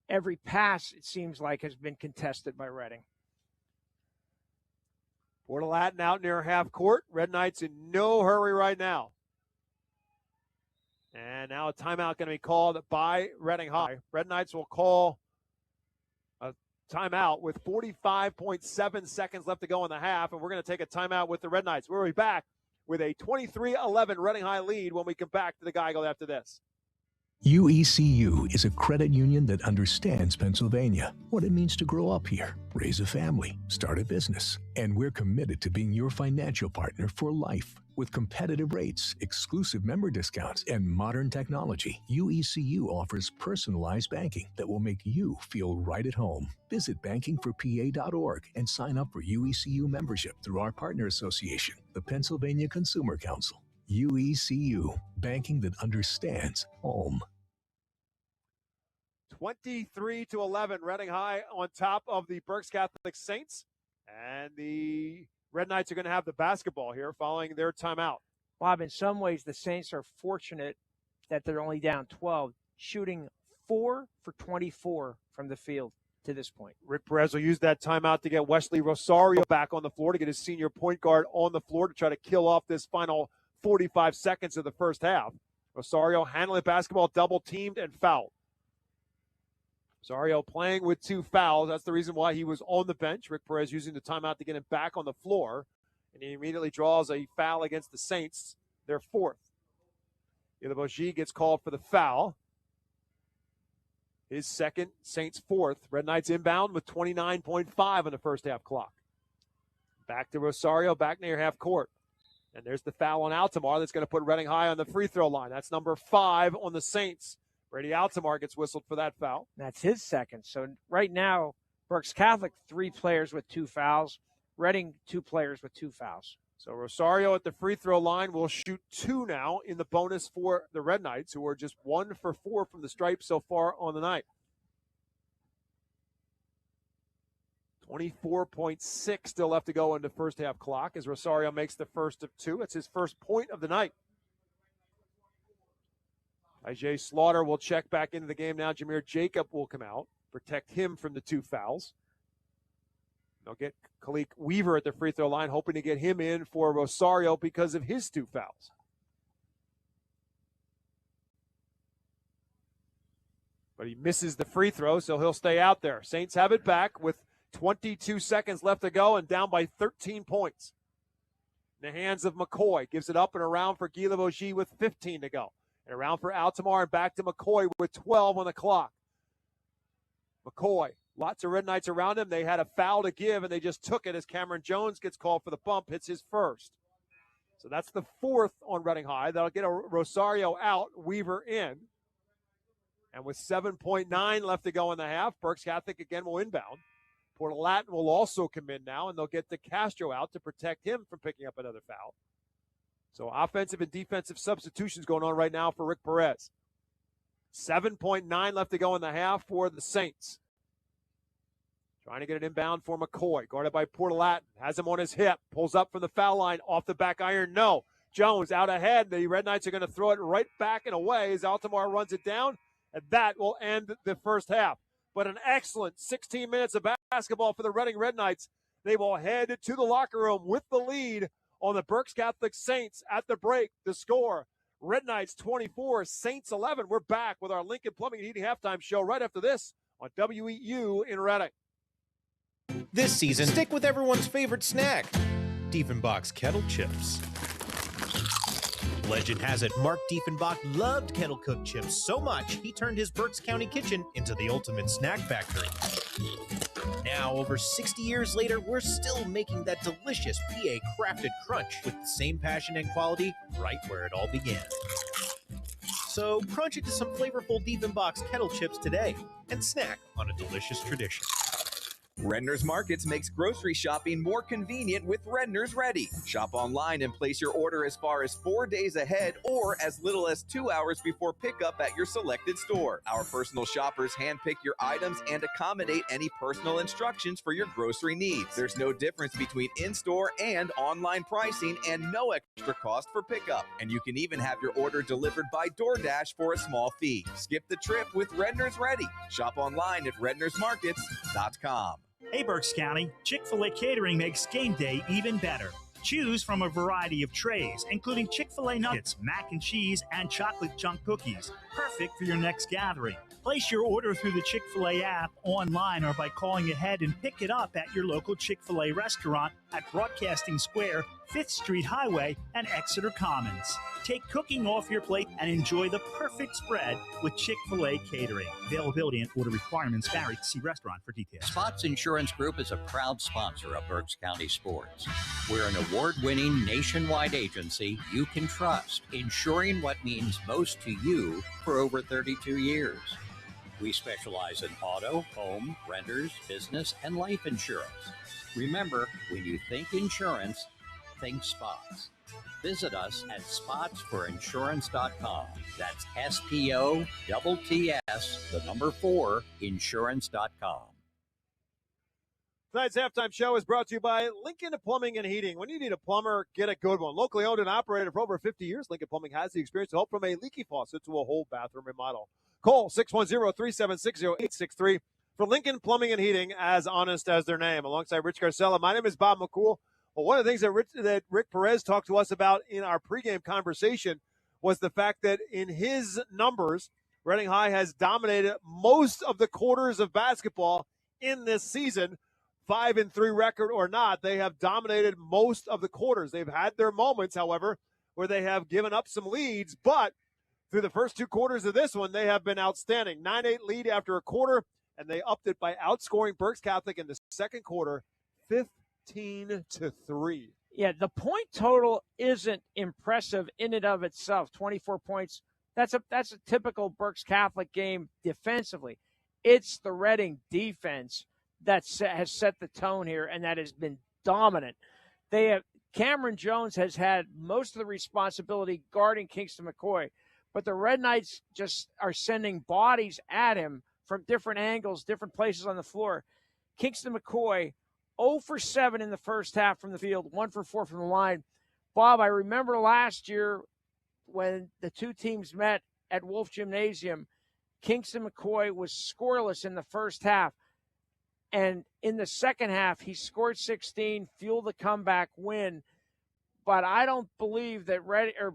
Every pass, it seems like, has been contested by Reading. Portalatin out near half court. Red Knights in no hurry right now. And now a timeout going to be called by Reading High. Red Knights will call a timeout with 45.7 seconds left to go in the half, and we're going to take a timeout with the Red Knights. We'll be back with a 23-11 Reading High lead when we come back to the Geigle after this. UECU is a credit union that understands Pennsylvania, what it means to grow up here, raise a family, start a business. And we're committed to being your financial partner for life. With competitive rates, exclusive member discounts, and modern technology, UECU offers personalized banking that will make you feel right at home. Visit bankingforpa.org and sign up for UECU membership through our partner association, the Pennsylvania Consumer Council. UECU, banking that understands home. 23-11, Reading High on top of the Berks Catholic Saints. And the Red Knights are going to have the basketball here following their timeout. Bob, in some ways, the Saints are fortunate that they're only down 12, shooting 4 for 24 from the field to this point. Rick Perez will use that timeout to get Wesley Rosario back on the floor, to get his senior point guard on the floor to try to kill off this final 45 seconds of the first half. Rosario handling basketball, double-teamed, and fouled. Rosario playing with 2 fouls. That's the reason why he was on the bench. Rick Perez using the timeout to get him back on the floor. And he immediately draws a foul against the Saints, their 4th. Guilherme gets called for the foul. His 2nd, Saints 4th. Red Knights inbound with 29.5 on the first half clock. Back to Rosario, back near half court. And there's the foul on Altamar that's going to put Reading High on the free throw line. That's number 5 on the Saints. Brady Altamar gets whistled for that foul. That's his 2nd. So right now, Berks Catholic, 3 players with 2 fouls. Reading, 2 players with 2 fouls. So Rosario at the free throw line will shoot 2 now in the bonus for the Red Knights, who are just 1 for 4 from the stripe so far on the night. 24.6 still left to go in the first half clock as Rosario makes the first of 2. It's his first point of the night. IJ Slaughter will check back into the game now. Jameer Jacob will come out, protect him from the 2 fouls. They'll get Khalik Weaver at the free throw line, hoping to get him in for Rosario because of his 2 fouls. But he misses the free throw, so he'll stay out there. Saints have it back with 22 seconds left to go and down by 13 points. In the hands of McCoy. Gives it up and around for Guilherme with 15 to go. And around for Altamar and back to McCoy with 12 on the clock. McCoy, lots of Red Knights around him. They had a foul to give, and they just took it as Cameron Jones gets called for the bump, hits his first. So that's the 4th on Reading High. That'll get a Rosario out, Weaver in. And with 7.9 left to go in the half, Berks Catholic again will inbound. Port Latin will also come in now, and they'll get De Castro out to protect him from picking up another foul. So offensive and defensive substitutions going on right now for Rick Perez. 7.9 left to go in the half for the Saints. Trying to get an inbound for McCoy, guarded by Port Latin. Has him on his hip, pulls up from the foul line, off the back iron, no. Jones out ahead. The Red Knights are going to throw it right back and away as Altamar runs it down, and that will end the first half. But an excellent 16 minutes of basketball for the Reading Red Knights. They will head to the locker room with the lead on the Berks Catholic Saints at the break. The score, Red Knights 24, Saints 11. We're back with our Lincoln Plumbing and Heating halftime show right after this on WEEU in Reading. This season, stick with everyone's favorite snack, Diefenbach's Kettle Chips. Legend has it, Mark Diefenbach loved kettle cooked chips so much, he turned his Berks County kitchen into the ultimate snack factory. Now, over 60 years later, we're still making that delicious PA crafted crunch with the same passion and quality right where it all began. So crunch into some flavorful Diefenbach's Kettle Chips today and snack on a delicious tradition. Redner's Markets makes grocery shopping more convenient with Redner's Ready. Shop online and place your order as far as 4 days ahead or as little as 2 hours before pickup at your selected store. Our personal shoppers handpick your items and accommodate any personal instructions for your grocery needs. There's no difference between in-store and online pricing and no extra cost for pickup. And you can even have your order delivered by DoorDash for a small fee. Skip the trip with Redner's Ready. Shop online at rednersmarkets.com. Hey, Berks County, Chick-fil-A Catering makes game day even better. Choose from a variety of trays, including Chick-fil-A nuggets, mac and cheese, and chocolate chunk cookies. Perfect for your next gathering. Place your order through the Chick-fil-A app, online, or by calling ahead and pick it up at your local Chick-fil-A restaurant at Broadcasting Square, 5th Street Highway, and Exeter Commons. Take cooking off your plate and enjoy the perfect spread with Chick-fil-A Catering. Availability and order requirements vary. See restaurant for details. Spots Insurance Group is a proud sponsor of Berks County sports. We're an award-winning nationwide agency you can trust, insuring what means most to you for over 32 years. We specialize in auto, home, renters, business, and life insurance. Remember, when you think insurance, think Spots. Visit us at spotsforinsurance.com. That's SPOTTS, 4, insurance.com. Tonight's halftime show is brought to you by Lincoln Plumbing and Heating. When you need a plumber, get a good one. Locally owned and operated for over 50 years, Lincoln Plumbing has the experience to help from a leaky faucet to a whole bathroom remodel. Call 610-376-0863 for Lincoln Plumbing and Heating, as honest as their name. Alongside Rich Garcella, my name is Bob McCool. Well, one of the things that Rick Perez talked to us about in our pregame conversation was the fact that in his numbers, Reading High has dominated most of the quarters of basketball in this season. 5-3 record or not, they have dominated most of the quarters. They've had their moments, however, where they have given up some leads, but through the first 2 quarters of this one, they have been outstanding. 9-8 lead after a quarter, and they upped it by outscoring Berks Catholic in the second quarter, 15-3. Yeah, the point total isn't impressive in and of itself. 24 points. That's a typical Berks Catholic game defensively. It's the Reading defense that has set the tone here, and that has been dominant. Cameron Jones has had most of the responsibility guarding Kingston McCoy, but the Red Knights just are sending bodies at him from different angles, different places on the floor. Kingston McCoy, 0 for 7 in the first half from the field, 1 for 4 from the line. Bob, I remember last year when the two teams met at Wolf Gymnasium, Kingston McCoy was scoreless in the first half. And in the second half, he scored 16, fueled the comeback win. But I don't believe that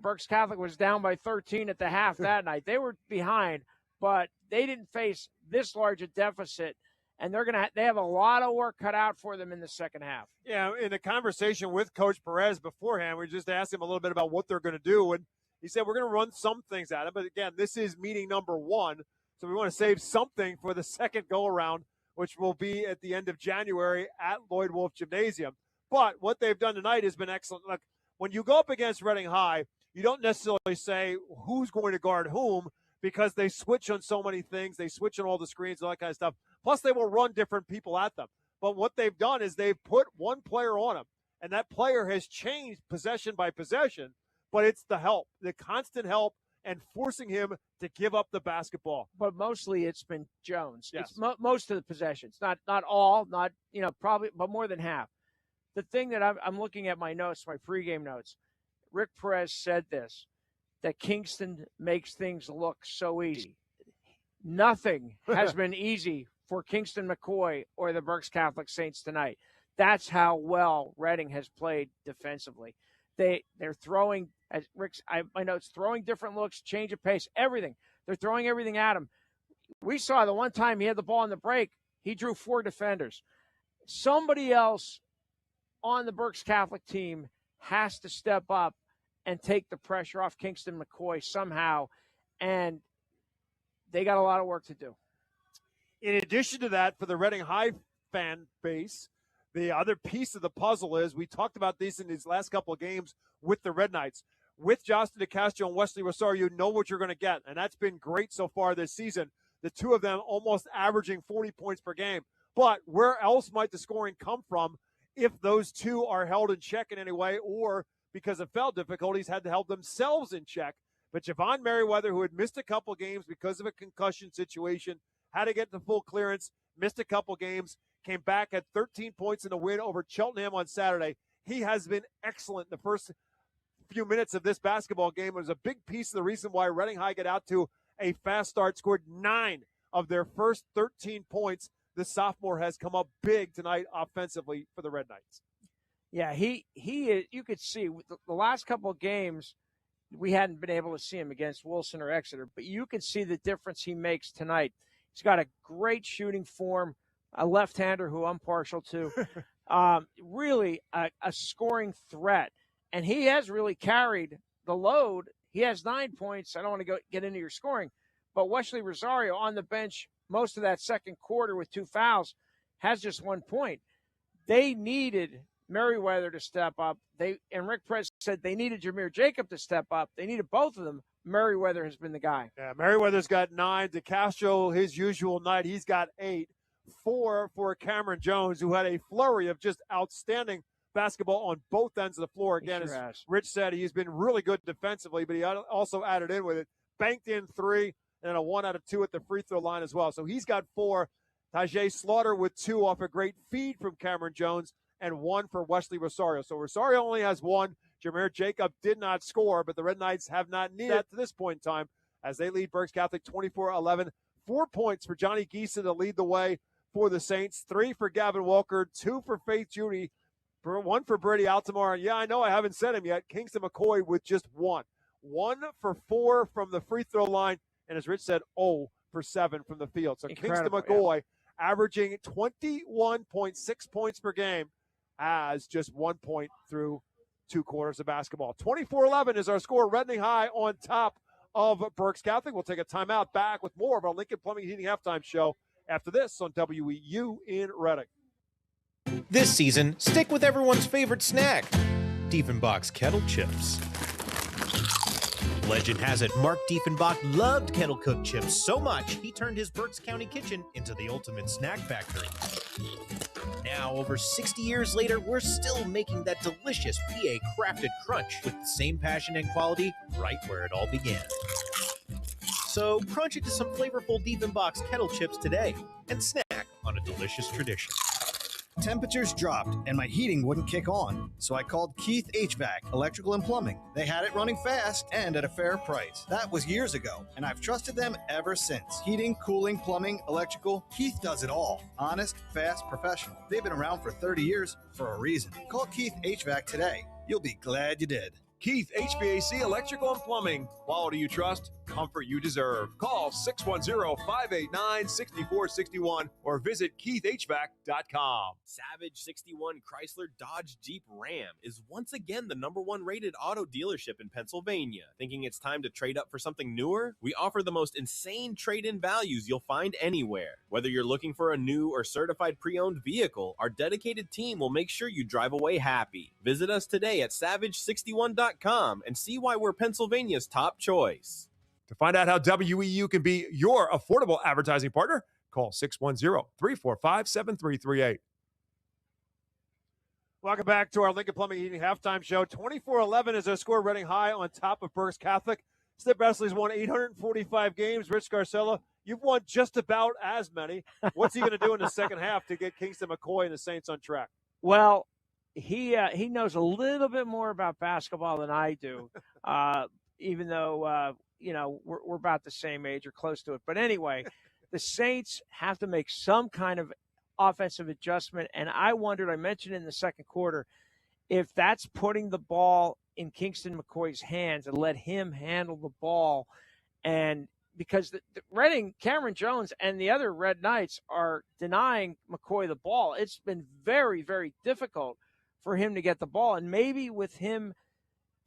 Berks Catholic was down by 13 at the half that night. They were behind, but they didn't face this large a deficit. And they have a lot of work cut out for them in the second half. Yeah, in a conversation with Coach Perez beforehand, we just asked him a little bit about what they're going to do. And he said, we're going to run some things at him. But again, this is meeting number 1. So we want to save something for the second go-around, which will be at the end of January at Lloyd Wolf Gymnasium. But what they've done tonight has been excellent. Look, when you go up against Reading High, you don't necessarily say who's going to guard whom because they switch on so many things. They switch on all the screens and all that kind of stuff. Plus, they will run different people at them. But what they've done is they've put one player on them, and that player has changed possession by possession, but it's the help, the constant help, and forcing him to give up the basketball. But mostly it's been Jones. Yes. It's most of the possessions, not all, not probably, but more than half. The thing that I'm looking at my notes, my pregame notes, Rick Perez said this, that Kingston makes things look so easy. Nothing has been easy for Kingston McCoy or the Berks Catholic Saints tonight. That's how well Reading has played defensively. They're throwing, as Rick's, my notes, throwing different looks, change of pace, everything. They're throwing everything at him. We saw the one time he had the ball in the break, he drew 4 defenders. Somebody else on the Berks Catholic team has to step up and take the pressure off Kingston McCoy somehow, and they got a lot of work to do. In addition to that, for the Reading High fan base, the other piece of the puzzle is, we talked about this in these last couple of games with the Red Knights. With Justin DeCastro and Wesley Rosario, you know what you're going to get, and that's been great so far this season. The two of them almost averaging 40 points per game. But where else might the scoring come from if those two are held in check in any way, or because of foul difficulties had to help themselves in check? But Javon Merriweather, who had missed a couple games because of a concussion situation, had to get the full clearance, missed a couple games, came back at 13 points in the win over Cheltenham on Saturday. He has been excellent in the first few minutes of this basketball game. It was a big piece of the reason why Reading High got out to a fast start, scored 9 of their first 13 points. The sophomore has come up big tonight offensively for the Red Knights. Yeah, he you could see the last couple of games, we hadn't been able to see him against Wilson or Exeter, but you can see the difference he makes tonight. He's got a great shooting form, a left-hander who I'm partial to, really a scoring threat. And he has really carried the load. He has 9 points. I don't want to get into your scoring, but Wesley Rosario on the bench most of that second quarter with 2 fouls has just 1 point. They needed Merriweather to step up. And Rick Perez said they needed Jameer Jacob to step up. They needed both of them. Merriweather has been the guy. Yeah, Merriweather's got 9. DeCastro, his usual night, he's got 8. 4 for Cameron Jones, who had a flurry of just outstanding basketball on both ends of the floor. Again, sure as has. Rich said, he's been really good defensively, but he also added in with it. Banked in 3 and a 1 out of 2 at the free throw line as well. So he's got 4. Tajay Slaughter with 2 off a great feed from Cameron Jones, and 1 for Wesley Rosario. So Rosario only has 1. Jameer Jacob did not score, but the Red Knights have not needed that to this point in time as they lead Berks Catholic 24-11. 4 points for Johnny Geeson to lead the way for the Saints. 3 for Gavin Walker, 2 for Faith Judy, One for Brady Altamar. And yeah, I know I haven't said him yet. Kingston McCoy with just one. 1 for 4 from the free throw line. And as Rich said, 0 for 7 from the field. So Kingston McCoy averaging 21.6 points per game has just 1 point through 2 quarters of basketball. 24-11 is our score. Reading High on top of Berks Catholic. We'll take a timeout. Back with more of our Lincoln Plumbing Heating Halftime Show after this on WEU in Reading. This season, stick with everyone's favorite snack, Diefenbach's Kettle Chips. Legend has it Mark Diefenbach loved kettle cooked chips so much he turned his Berks County kitchen into the ultimate snack factory. Now, over 60 years later, we're still making that delicious PA crafted crunch with the same passion and quality right where it all began. So crunch into some flavorful Diefenbach's Kettle Chips today and snack on a delicious tradition. Temperatures dropped and my heating wouldn't kick on, so I called Keith HVAC, Electrical and Plumbing. They had it running fast and at a fair price. That was years ago, and I've trusted them ever since. Heating, cooling, plumbing, electrical, Keith does it all. Honest, fast, professional. They've been around for 30 years for a reason. Call Keith HVAC today. You'll be glad you did. Keith HVAC Electrical and Plumbing. Quality you trust, comfort you deserve. Call 610-589-6461 or visit keithhvac.com. Savage 61 Chrysler Dodge Jeep Ram is once again the #1 rated auto dealership in Pennsylvania. Thinking it's time to trade up for something newer? We offer the most insane trade-in values you'll find anywhere. Whether you're looking for a new or certified pre-owned vehicle, our dedicated team will make sure you drive away happy. Visit us today at savage61.com and see why we're Pennsylvania's top choice. To find out how WEU can be your affordable advertising partner, call 610-345-7338. Welcome back to our Lincoln Plumbing Heating Halftime Show. 24-11 is our score. Reading High on top of Berks Catholic. Step Wrestley's won 845 games. Rich Garcella, you've won just about as many. What's he going to do in the second half to get Kingston McCoy and the Saints on track? Well, he knows a little bit more about basketball than I do, even though we're about the same age or close to it. But anyway, the Saints have to make some kind of offensive adjustment, and I mentioned in the second quarter, if that's putting the ball in Kingston McCoy's hands and let him handle the ball, and because the Reading, Cameron Jones, and the other Red Knights are denying McCoy the ball, it's been very, very difficult for him to get the ball. And maybe with him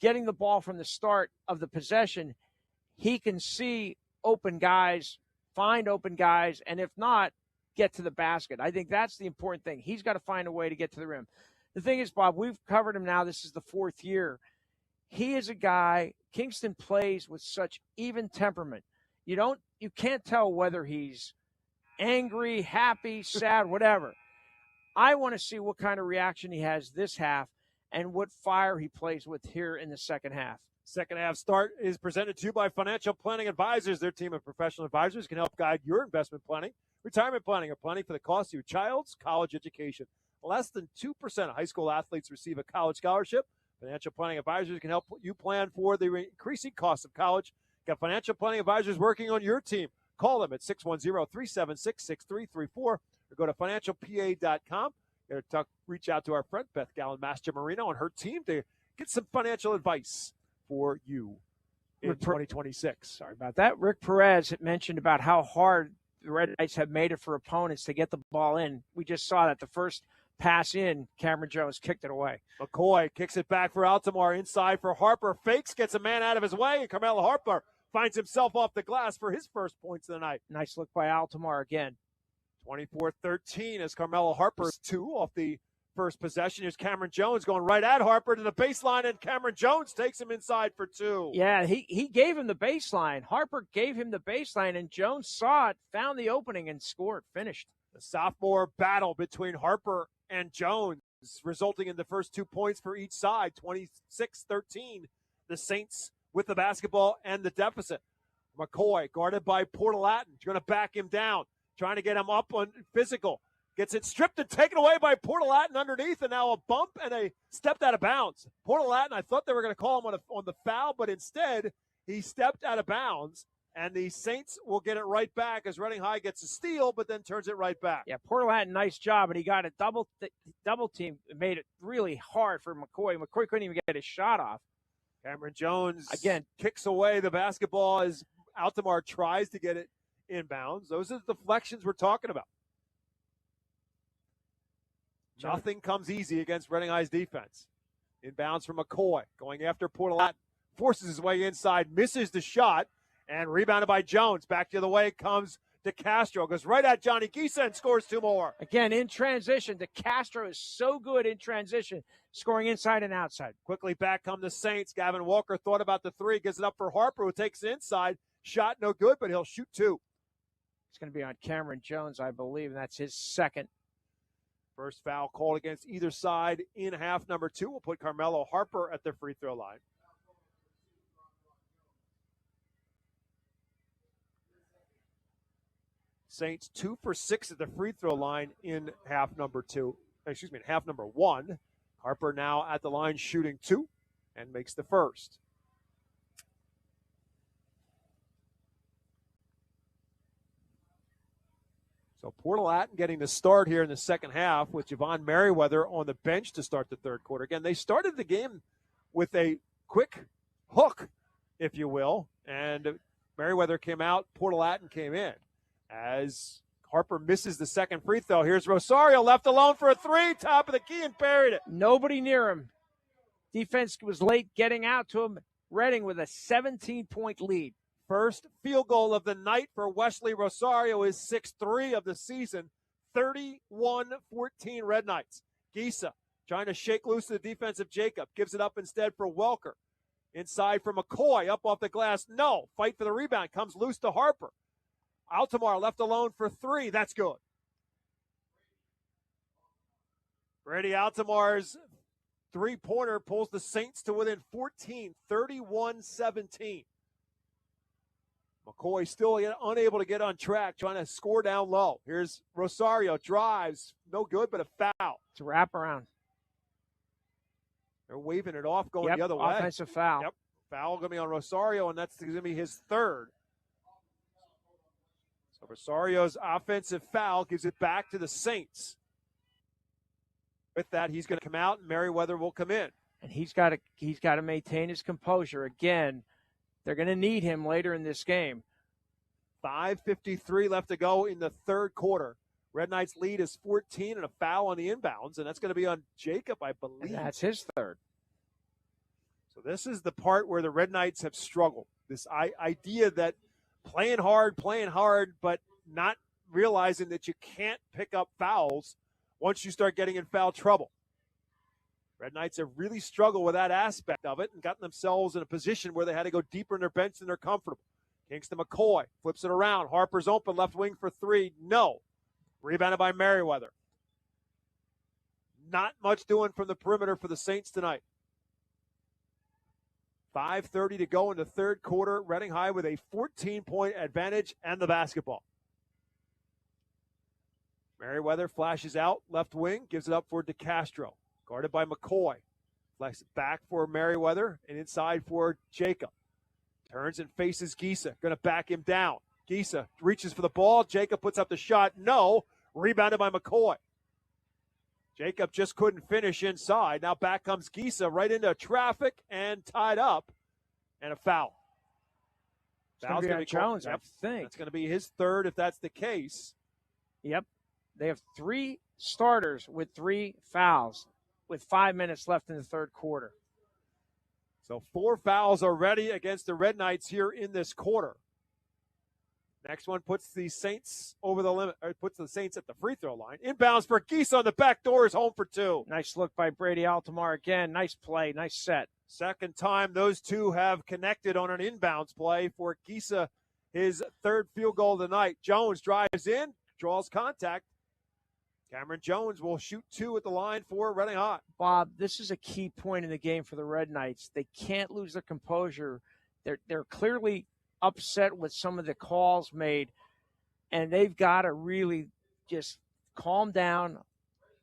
getting the ball from the start of the possession, he can see open guys, find open guys, and if not, get to the basket. I think that's the important thing. He's got to find a way to get to the rim. The thing is, Bob, we've covered him now. This is the 4th year. He is a guy, Kingston plays with such even temperament. You can't tell whether he's angry, happy, sad, whatever. I want to see what kind of reaction he has this half and what fire he plays with here in the second half. Second half start is presented to you by Financial Planning Advisors. Their team of professional advisors can help guide your investment planning, retirement planning, or planning for the cost of your child's college education. Less than 2% of high school athletes receive a college scholarship. Financial Planning Advisors can help you plan for the increasing cost of college. Got Financial Planning Advisors working on your team. Call them at 610-376-6334 or go to financialpa.com. Reach out to our friend Beth Gallon Master Marino and her team to get some financial advice for you in 2026. Sorry about that. Rick Perez had mentioned about how hard the Red Knights have made it for opponents to get the ball in. We just saw that the first pass in, Cameron Jones kicked it away. McCoy kicks it back for Altamar, inside for Harper. Fakes, gets a man out of his way, and Carmelo Harper finds himself off the glass for his first points of the night. Nice look by Altamar again. 24-13 as Carmelo Harper's 2 off the first possession. Here's Cameron Jones going right at Harper to the baseline, and Cameron Jones takes him inside for 2. Yeah, he gave him the baseline. Harper gave him the baseline, and Jones saw it, found the opening, and scored, finished. The sophomore battle between Harper and Jones, resulting in the first 2 points for each side, 26-13. The Saints with the basketball and the deficit. McCoy, guarded by Portalatin, going to back him down, trying to get him up on physical. Gets it stripped and taken away by Portalatin underneath, and now a bump and a stepped out of bounds. Portalatin, I thought they were going to call him on the foul, but instead he stepped out of bounds. And the Saints will get it right back as Reading High gets a steal, but then turns it right back. Yeah, Portal had a nice job, but he got a double team. It made it really hard for McCoy. McCoy couldn't even get his shot off. Cameron Jones again kicks away the basketball as Altamar tries to get it inbounds. Those are the deflections we're talking about. Nothing comes easy against Reading High's defense. Inbounds from McCoy, going after Portalat, forces his way inside, misses the shot, and rebounded by Jones. Back the other way comes DeCastro, goes right at Johnny Gisa and scores 2 more. Again, in transition, DeCastro is so good in transition, scoring inside and outside. Quickly back come the Saints. Gavin Walker thought about the 3, gives it up for Harper, who takes it inside. Shot no good, but he'll shoot 2. It's going to be on Cameron Jones, I believe, and that's his second. First foul called against either side in half number 2. We'll put Carmelo Harper at the free throw line. Saints 2 for 6 at the free throw line in half number 1. Harper now at the line shooting 2 and makes the first. So Portalat getting the start here in the second half with Javon Merriweather on the bench to start the third quarter. Again, they started the game with a quick hook, if you will, and Merriweather came out, Portalat came in. As Harper misses the second free throw, here's Rosario left alone for a 3, top of the key, and buried it. Nobody near him. Defense was late getting out to him. Reading with a 17-point lead. First field goal of the night for Wesley Rosario is 6-3 of the season. 31-14 Red Knights. Gisa trying to shake loose the defensive Jacob. Gives it up instead for Welker. Inside for McCoy. Up off the glass. No. Fight for the rebound. Comes loose to Harper. Altamar left alone for 3. That's good. Brady Altamar's three-pointer pulls the Saints to within 14, 31-17. McCoy still unable to get on track, trying to score down low. Here's Rosario, drives, no good, but a foul. It's a wraparound. They're waving it off, going the other way. Offensive foul. Yep, foul going to be on Rosario, and that's going to be his third. So Rosario's offensive foul gives it back to the Saints. With that, he's going to come out, and Merriweather will come in. And he's got to maintain his composure. Again, they're going to need him later in this game. 5:53 left to go in the third quarter. Red Knights lead is 14 and a foul on the inbounds, and that's going to be on Jacob, I believe. And that's his third. So this is the part where the Red Knights have struggled. This idea that playing hard, but not realizing that you can't pick up fouls once you start getting in foul trouble. Red Knights have really struggled with that aspect of it and gotten themselves in a position where they had to go deeper in their bench than they're comfortable. Kingston McCoy flips it around. Harper's open, left wing for 3. No. Rebounded by Merriweather. Not much doing from the perimeter for the Saints tonight. 5:30 to go in the third quarter. Reading High with a 14-point advantage and the basketball. Merriweather flashes out, left wing, gives it up for DeCastro. Guarded by McCoy. Flex it back for Merriweather and inside for Jacob. Turns and faces Gisa. Going to back him down. Gisa reaches for the ball. Jacob puts up the shot. No. Rebounded by McCoy. Jacob just couldn't finish inside. Now back comes Gisa right into traffic and tied up. And a foul. Foul's going to be Jones, I think. That's going to be his third if that's the case. Yep. They have 3 starters with 3 fouls with 5 minutes left in the third quarter. So 4 fouls already against the Red Knights here in this quarter. Next one puts the Saints over the limit, or puts the Saints at the free throw line. Inbounds for Gisa on the back door, is home for 2. Nice look by Brady Altamar again. Nice play, nice set. Second time those two have connected on an inbounds play for Gisa, his third field goal of the night. Jones drives in, draws contact. Cameron Jones will shoot 2 at the line for Reading High. Bob, this is a key point in the game for the Red Knights. They can't lose their composure. They're clearly upset with some of the calls made, and they've got to really just calm down,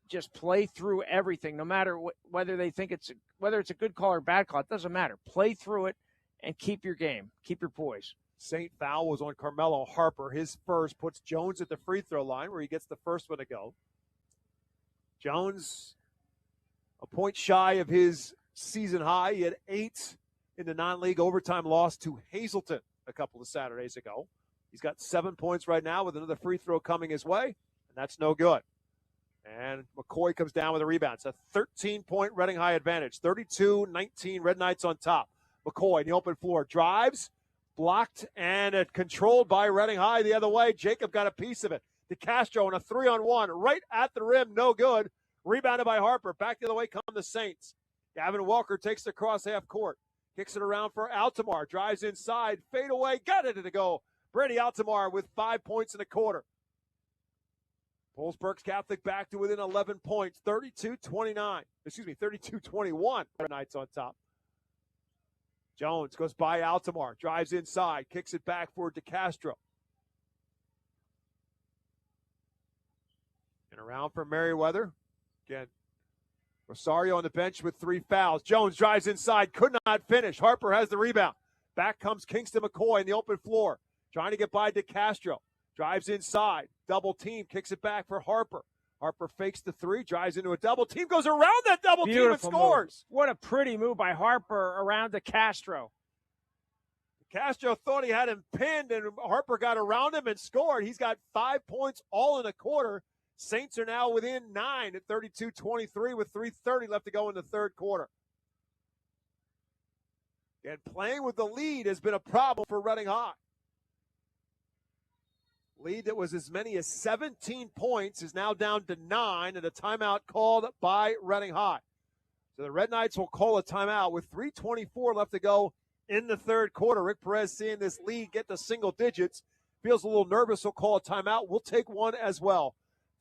just play through everything, no matter whether they think whether it's a good call or bad call. It doesn't matter. Play through it and keep your game. Keep your poise. Saint foul was on Carmelo Harper. His first puts Jones at the free throw line where he gets the first one to go. Jones, a point shy of his season high. He had 8 in the non-league overtime loss to Hazleton a couple of Saturdays ago. He's got 7 points right now with another free throw coming his way, and that's no good. And McCoy comes down with a rebound. It's a 13-point Reading High advantage. 32-19, Red Knights on top. McCoy in the open floor drives, blocked, and controlled by Reading High the other way. Jacob got a piece of it. DeCastro on a 3-on-1 right at the rim, no good. Rebounded by Harper. Back the other way come the Saints. Gavin Walker takes the cross half court. Kicks it around for Altamar. Drives inside. Fade away. Got it to go. Brady Altamar with 5 points in a quarter. Pulls Berks Catholic back to within 11 points. 32-21. Red Knights on top. Jones goes by Altamar. Drives inside. Kicks it back for DeCastro. And around for Merriweather. Again, Rosario on the bench with 3 fouls. Jones drives inside. Could not finish. Harper has the rebound. Back comes Kingston McCoy in the open floor. Trying to get by DeCastro. Drives inside. Double team. Kicks it back for Harper. Harper fakes the 3. Drives into a double team. Goes around that double team and scores. Move. What a pretty move by Harper around DeCastro. DeCastro thought he had him pinned, and Harper got around him and scored. He's got 5 points all in a quarter. Saints are now within 9 at 32-23 with 3:30 left to go in the third quarter. And playing with the lead has been a problem for Reading High. Lead that was as many as 17 points is now down to 9, and a timeout called by Reading High. So the Red Knights will call a timeout with 3:24 left to go in the third quarter. Rick Perez seeing this lead get to single digits. Feels a little nervous. He'll call a timeout. We'll take one as well.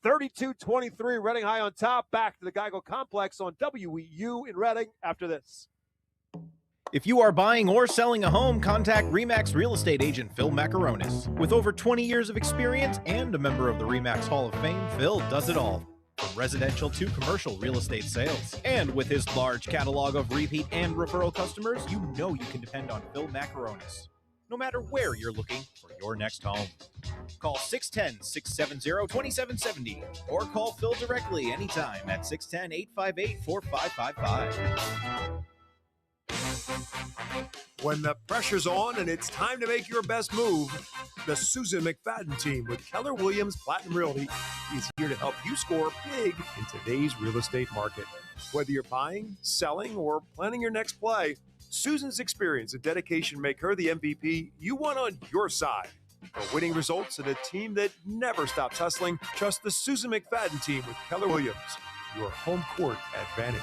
32-23, Reading High on top. Back to the Geico Complex on WEEU in Reading after this. If you are buying or selling a home, contact RE/MAX real estate agent Phil Macaronis. With over 20 years of experience and a member of the RE/MAX Hall of Fame, Phil does it all, from residential to commercial real estate sales. And with his large catalog of repeat and referral customers, you know you can depend on Phil Macaronis, no matter where you're looking for your next home. Call 610-670-2770 or call Phil directly anytime at 610-858-4555. When the pressure's on and it's time to make your best move, the Susan McFadden team with Keller Williams Platinum Realty is here to help you score big in today's real estate market. Whether you're buying, selling, or planning your next play, Susan's experience and dedication make her the MVP you want on your side. For winning results and a team that never stops hustling, trust the Susan McFadden team with Keller Williams, your home court advantage.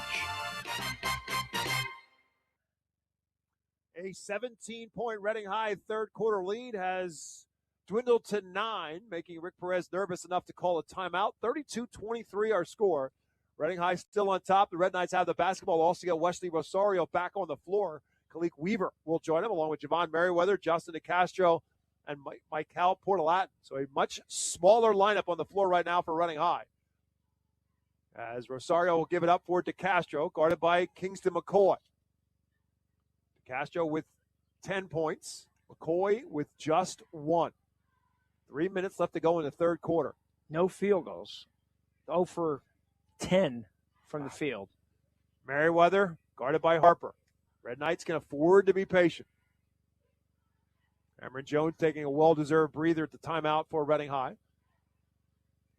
A 17-point Reading High third quarter lead has dwindled to 9, making Rick Perez nervous enough to call a timeout. 32-23 our score. Reading High still on top. The Red Knights have the basketball. Also get Wesley Rosario back on the floor. Kalik Weaver will join him along with Javon Merriweather, Justin DeCastro, and Michael Portalatin. So a much smaller lineup on the floor right now for Reading High. As Rosario will give it up for DeCastro, guarded by Kingston McCoy. DeCastro with 10 points. McCoy with just 1. 3 minutes left to go in the third quarter. No field goals. 0 for 10 from the field. Merriweather guarded by Harper. Red Knights can afford to be patient. Cameron Jones taking a well-deserved breather at the timeout for Reading High.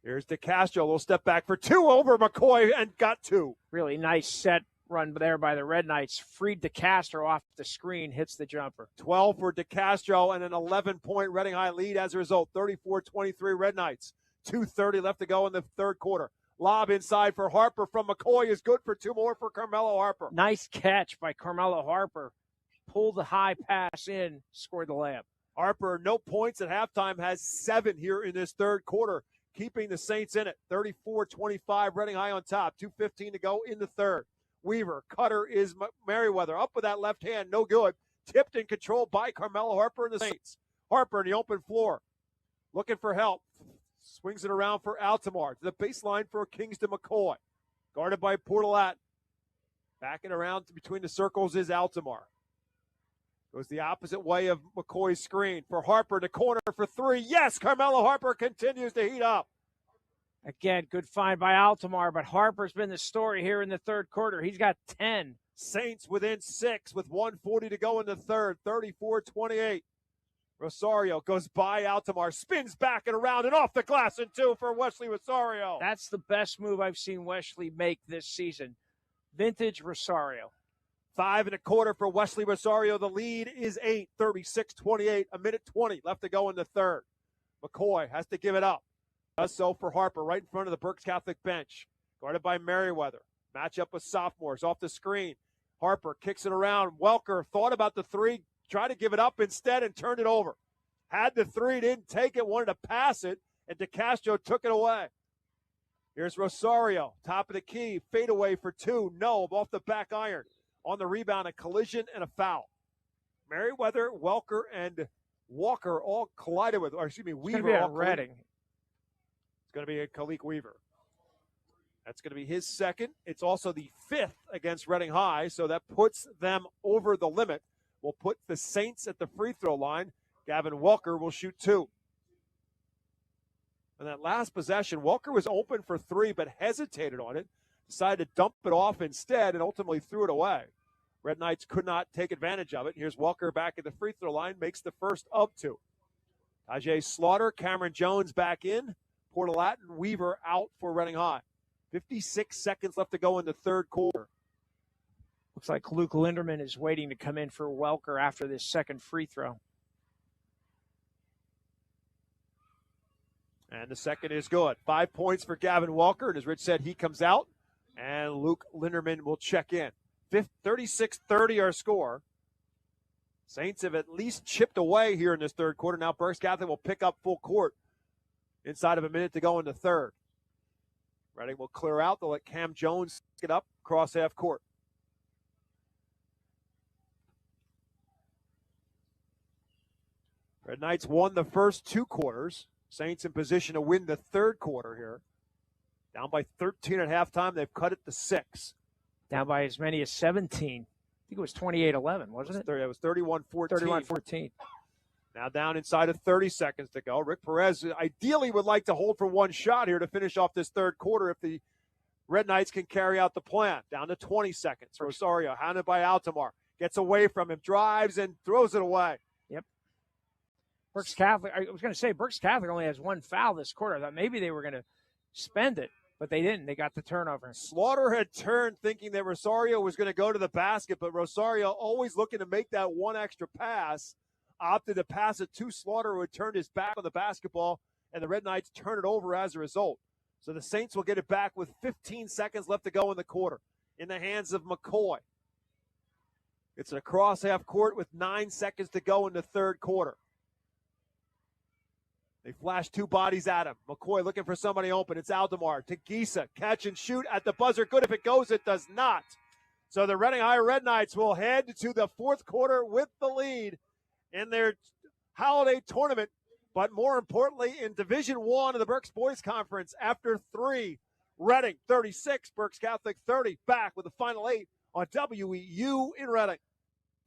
Here's DeCastro. A little step back for 2 over McCoy and got 2. Really nice set run there by the Red Knights. Freed DeCastro off the screen, hits the jumper. 12 for DeCastro and an 11-point Reading High lead as a result. 34-23 Red Knights. 2:30 left to go in the third quarter. Lob inside for Harper from McCoy is good for 2 more for Carmelo Harper. Nice catch by Carmelo Harper. Pulled the high pass in, scored the layup. Harper, no points at halftime, has 7 here in this third quarter, keeping the Saints in it. 34-25, Reading High on top. 2:15 to go in the third. Weaver, cutter is Merriweather. Up with that left hand, no good. Tipped and controlled by Carmelo Harper and the Saints. Harper in the open floor, looking for help. Swings it around for Altamar. To the baseline for Kingston McCoy. Guarded by Portalatin. Backing around between the circles is Altamar. Goes the opposite way of McCoy's screen for Harper to corner for three. Yes, Carmelo Harper continues to heat up. Again, good find by Altamar, but Harper's been the story here in the third quarter. He's got 10. Saints within 6 with 1:40 to go in the third, 34-28. Rosario goes by Altamar, spins back and around and off the glass and 2 for Wesley Rosario. That's the best move I've seen Wesley make this season. Vintage Rosario. 5 1/4 for Wesley Rosario. The lead is 8, 36-28. A minute 20 left to go in the third. McCoy has to give it up. Does so for Harper right in front of the Berks Catholic bench. Guarded by Merriweather. Matchup with sophomores off the screen. Harper kicks it around. Welker thought about the three, tried to give it up instead and turned it over. Had the three, didn't take it, wanted to pass it, and DeCastro took it away. Here's Rosario, top of the key, fadeaway for 2. No, off the back iron. On the rebound, a collision and a foul. Merriweather, Welker, and Walker all collided with, Weaver all Redding. It's going to be a Kalik Weaver. That's going to be his second. It's also the 5th against Reading High, so that puts them over the limit. We'll put the Saints at the free throw line. Gavin Welker will shoot 2. And that last possession, Welker was open for 3 but hesitated on it, decided to dump it off instead, and ultimately threw it away. Red Knights could not take advantage of it. Here's Welker back at the free throw line, makes the first of 2. Tajay Slaughter, Cameron Jones back in. Portalatin, Weaver out for Reading High. 56 seconds left to go in the third quarter. Looks like Luke Linderman is waiting to come in for Welker after this second free throw. And the second is good. 5 points for Gavin Welker. And as Rich said, he comes out, and Luke Linderman will check in. 36-30 our score. Saints have at least chipped away here in this third quarter. Now Berks Catholic will pick up full court inside of a minute to go in the third. Reading will clear out. They'll let Cam Jones get up across half court. Red Knights won the first 2 quarters. Saints in position to win the third quarter here. Down by 13 at halftime. They've cut it to 6. Down by as many as 17. I think it was 28-11, wasn't it? It was 31-14. 31-14. Now down inside of 30 seconds to go. Rick Perez ideally would like to hold for 1 shot here to finish off this third quarter if the Red Knights can carry out the plan. Down to 20 seconds. Rosario, hounded by Altamar. Gets away from him, drives, and throws it away. Yep. Berks Catholic, I was going to say, Berks Catholic only has 1 foul this quarter. I thought maybe they were going to spend it, but they didn't. They got the turnover. Slaughter had turned thinking that Rosario was going to go to the basket, but Rosario, always looking to make that 1 extra pass, opted to pass it to Slaughter, who had turned his back on the basketball, and the Red Knights turn it over as a result. So the Saints will get it back with 15 seconds left to go in the quarter. In the hands of McCoy. It's an across half court with 9 seconds to go in the third quarter. They flash 2 bodies at him. McCoy looking for somebody open. It's Aldemar to Gisa. Catch and shoot at the buzzer. Good if it goes. It does not. So the Reading High Red Knights will head to the fourth quarter with the lead in their holiday tournament, but more importantly in Division I of the Berks Boys Conference after 3. Reading 36, Berks Catholic 30. Back with the final 8 on WEEU in Reading.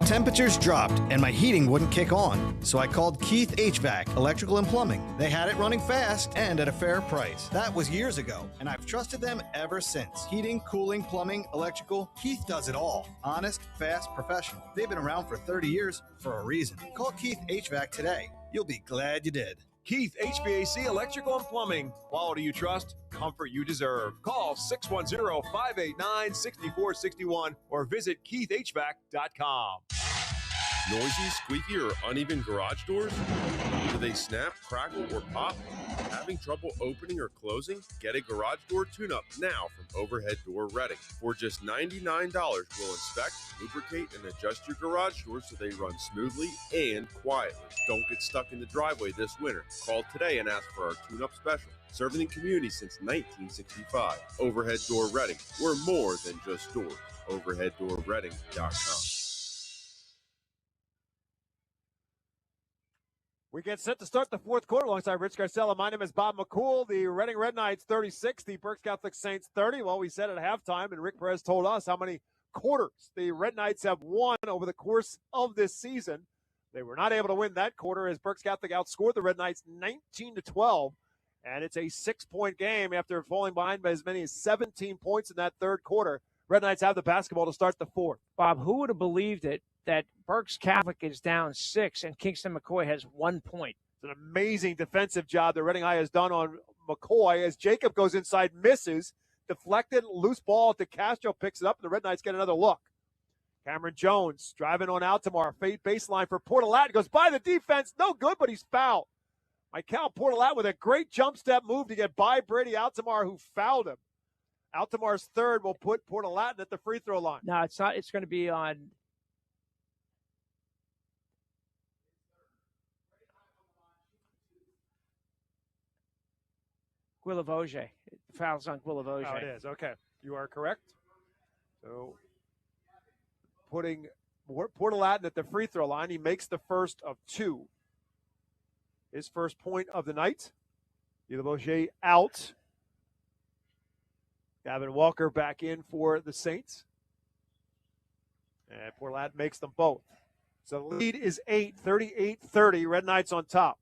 Temperatures dropped and my heating wouldn't kick on, so I called Keith HVAC, Electrical and Plumbing. They had it running fast and at a fair price. That was years ago, and I've trusted them ever since. Heating, cooling, plumbing, electrical, Keith does it all. Honest, fast, professional. They've been around for 30 years for a reason. Call Keith HVAC today. You'll be glad you did. Keith HVAC Electrical and Plumbing. Quality you trust, comfort you deserve. Call 610-589-6461 or visit keithhvac.com. Noisy, squeaky, or uneven garage doors? Do they snap, crackle, or pop? Having trouble opening or closing? Get a garage door tune-up now from Overhead Door Reading. For just $99, we'll inspect, lubricate, and adjust your garage doors so they run smoothly and quietly. Don't get stuck in the driveway this winter. Call today and ask for our tune-up special. Serving the community since 1965. Overhead Door Reading. We're more than just doors. OverheadDoorReading.com. We get set to start the fourth quarter alongside Rich Garcella. My name is Bob McCool. The Reading Red Knights 36, the Berks Catholic Saints 30. Well, we said at halftime, and Rick Perez told us how many quarters the Red Knights have won over the course of this season. They were not able to win that quarter as Berks Catholic outscored the Red Knights 19-12. And it's a 6-point game after falling behind by as many as 17 points in that third quarter. Red Knights have the basketball to start the fourth. Bob, who would have believed it that Berks Catholic is down 6 and Kingston McCoy has 1 point? It's an amazing defensive job that Reading High has done on McCoy as Jacob goes inside, misses, deflected, loose ball. DeCastro picks it up, and the Red Knights get another look. Cameron Jones driving on Altamar, fade baseline for Portolat, goes by the defense, no good, but he's fouled. Michael Portolat with a great jump step move to get by Brady Altamar, who fouled him. Altamar's third will put Portolat at the free throw line. No, it's not. It's going to be on. Guilavoge. The foul's on Guilavoge. Oh, it is. Okay. You are correct. So putting Portolat at the free throw line, he makes the first of 2. His first point of the night. Guilavoge out. Gavin Walker back in for the Saints. And Portolat makes them both. So the lead is 8, 38-30. Red Knights on top.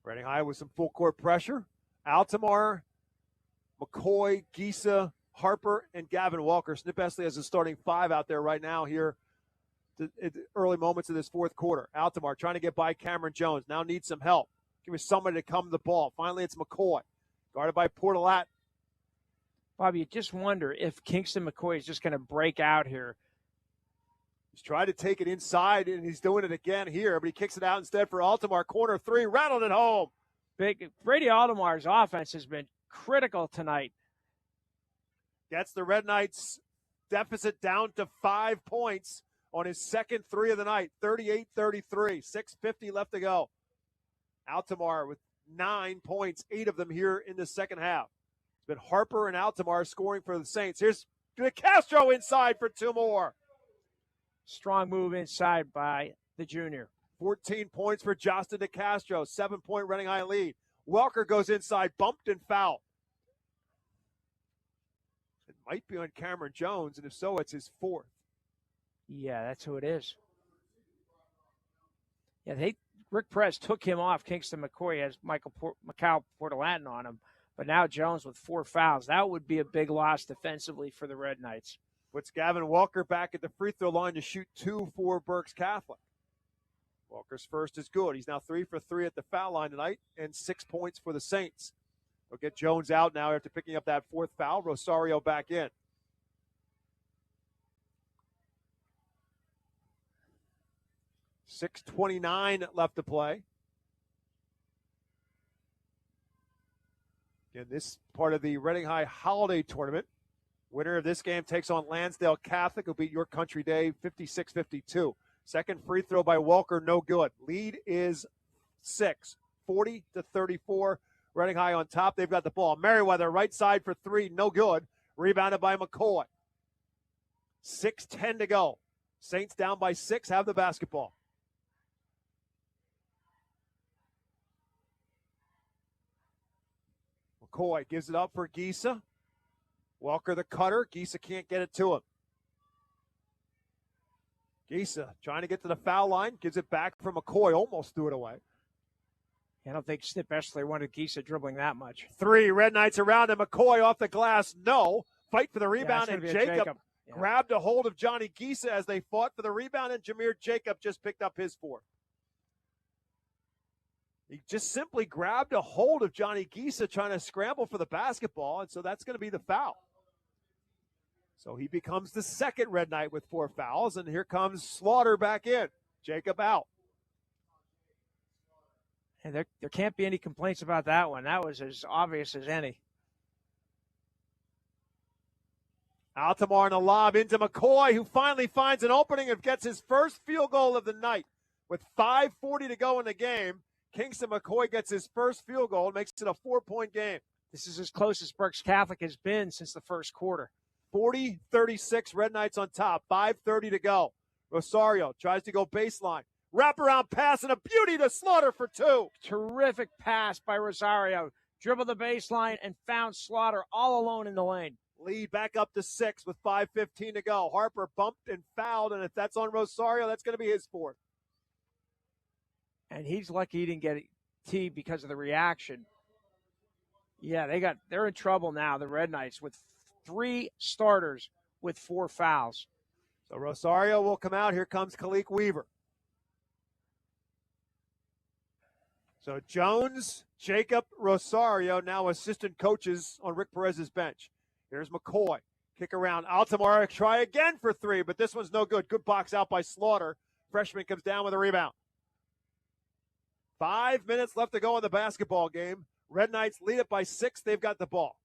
Reading High with some full court pressure. Altamar, McCoy, Gisa, Harper, and Gavin Walker. Snip Esley has a starting 5 out there right now here at the early moments of this fourth quarter. Altamar trying to get by Cameron Jones. Now needs some help. Give me somebody to come to the ball. Finally, it's McCoy. Guarded by Portolat. Bob, you just wonder if Kingston McCoy is just going to break out here. He's tried to take it inside, and he's doing it again here, but he kicks it out instead for Altamar. Corner 3, rattled it home. Brady Altamar's offense has been critical tonight. Gets the Red Knights deficit down to 5 points on his second 3 of the night, 38-33, 6:50 left to go. Altamar with 9 points, 8 of them here in the second half. It's been Harper and Altamar scoring for the Saints. Here's DeCastro inside for 2 more. Strong move inside by the junior. 14 points for Justin DeCastro, 7-point Reading High lead. Welker goes inside, bumped and fouled. It might be on Cameron Jones, and if so, it's his 4th. Yeah, that's who it is. Yeah, Rick Perez took him off. Kingston McCoy has Mikal Portolat on him, but now Jones with 4 fouls. That would be a big loss defensively for the Red Knights. Puts Gavin Walker back at the free throw line to shoot 2 for Berks Catholic. Walker's first is good. He's now 3 for 3 at the foul line tonight, and 6 points for the Saints. They'll get Jones out now after picking up that 4th foul. Rosario back in. .6:29 left to play. Again, this part of the Reading High Holiday Tournament. Winner of this game takes on Lansdale Catholic, who beat York Country Day 56-52. Second free throw by Walker, no good. Lead is 6, 40-34. Reading High on top. They've got the ball. Merriweather, right side for 3, no good. Rebounded by McCoy. 6:10 to go. Saints down by 6, have the basketball. McCoy gives it up for Gisa. Walker the cutter. Gisa can't get it to him. Gisa trying to get to the foul line. Gives it back for McCoy. Almost threw it away. I don't think Snip Esley wanted Gisa dribbling that much. 3, Red Knights around him. McCoy off the glass. No. Fight for the rebound, and Jacob grabbed a hold of Johnny Gisa as they fought for the rebound, and Jameer Jacob just picked up his 4th. He just simply grabbed a hold of Johnny Gisa trying to scramble for the basketball, and so that's going to be the foul. So he becomes the second Red Knight with 4 fouls, and here comes Slaughter back in. Jacob out. And there can't be any complaints about that one. That was as obvious as any. Altamar in the lob into McCoy, who finally finds an opening and gets his first field goal of the night. With 5:40 to go in the game, Kingston McCoy gets his first field goal and makes it a 4-point game. This is as close as Berks Catholic has been since the first quarter. 40-36, Red Knights on top, 5:30 to go. Rosario tries to go baseline. Wraparound pass and a beauty to Slaughter for 2. Terrific pass by Rosario. dribbled the baseline, and found Slaughter all alone in the lane. Lead back up to 6 with 5:15 to go. Harper bumped and fouled, and if that's on Rosario, that's going to be his fourth. And he's lucky he didn't get a tee because of the reaction. Yeah, they're in trouble now, the Red Knights, with 3 starters with 4 fouls. So Rosario will come out. Here comes Khalik Weaver. So Jones, Jacob, Rosario, now assistant coaches on Rick Perez's bench. Here's McCoy. Kick around. Altamar try again for 3, but this one's no good. Good box out by Slaughter. Freshman comes down with a rebound. 5 minutes left to go in the basketball game. Red Knights lead it by 6. They've got the ball.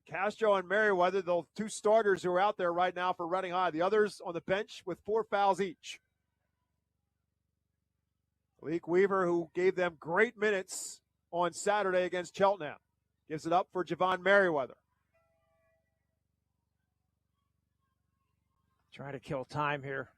Castro and Merriweather, the 2 starters who are out there right now for Reading High. The others on the bench with 4 fouls each. Khalik Weaver, who gave them great minutes on Saturday against Cheltenham, gives it up for Javon Merriweather. Trying to kill time here.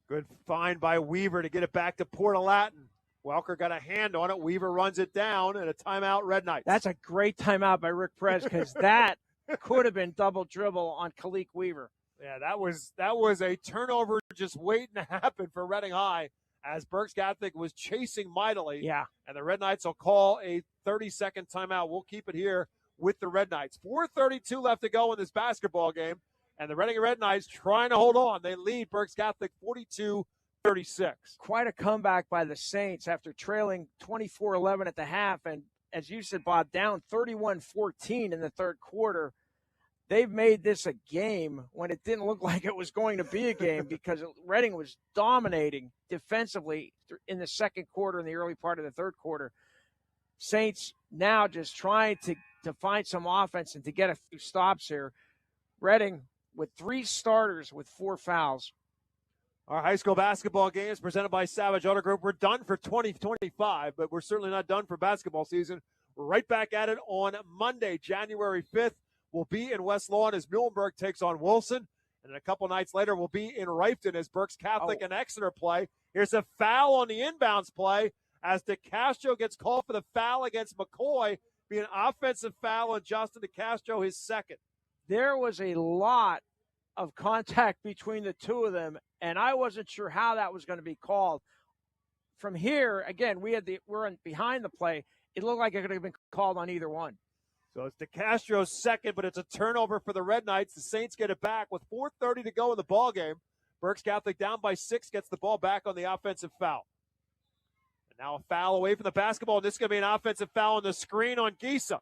Good find by Weaver to get it back to Port Latin. Welker got a hand on it. Weaver runs it down, and a timeout, Red Knights. That's a great timeout by Rick Perez, because that could have been double dribble on Khalik Weaver. Yeah, that was a turnover just waiting to happen for Reading High as Berks Catholic was chasing mightily. Yeah. And the Red Knights will call a 30-second timeout. We'll keep it here with the Red Knights. 4:32 left to go in this basketball game, and the Reading Red Knights trying to hold on. They lead Berks Catholic 42-36. Quite a comeback by the Saints after trailing 24-11 at the half, and as you said, Bob, down 31-14 in the third quarter. They've made this a game when it didn't look like it was going to be a game, because Reading was dominating defensively in the second quarter and the early part of the third quarter. Saints now just trying to find some offense and to get a few stops here. Reading with 3 starters with 4 fouls. Our high school basketball games presented by Savage Auto Group. We're done for 2025, but we're certainly not done for basketball season. We're right back at it on Monday, January 5th. We'll be in West Lawn as Muhlenberg takes on Wilson. And then a couple nights later, we'll be in Rifton as Berks Catholic and Exeter play. Here's a foul on the inbounds play as DeCastro gets called for the foul against McCoy, be an offensive foul on Justin DeCastro, his second. There was a lot of contact between the two of them, and I wasn't sure how that was going to be called. From here, again, we're behind the play. It looked like it could have been called on either one. So it's DeCastro's second, but it's a turnover for the Red Knights. The Saints get it back with 4:30 to go in the ball game. Berks Catholic down by 6, gets the ball back on the offensive foul. And now a foul away from the basketball. This is going to be an offensive foul on the screen on Gisa.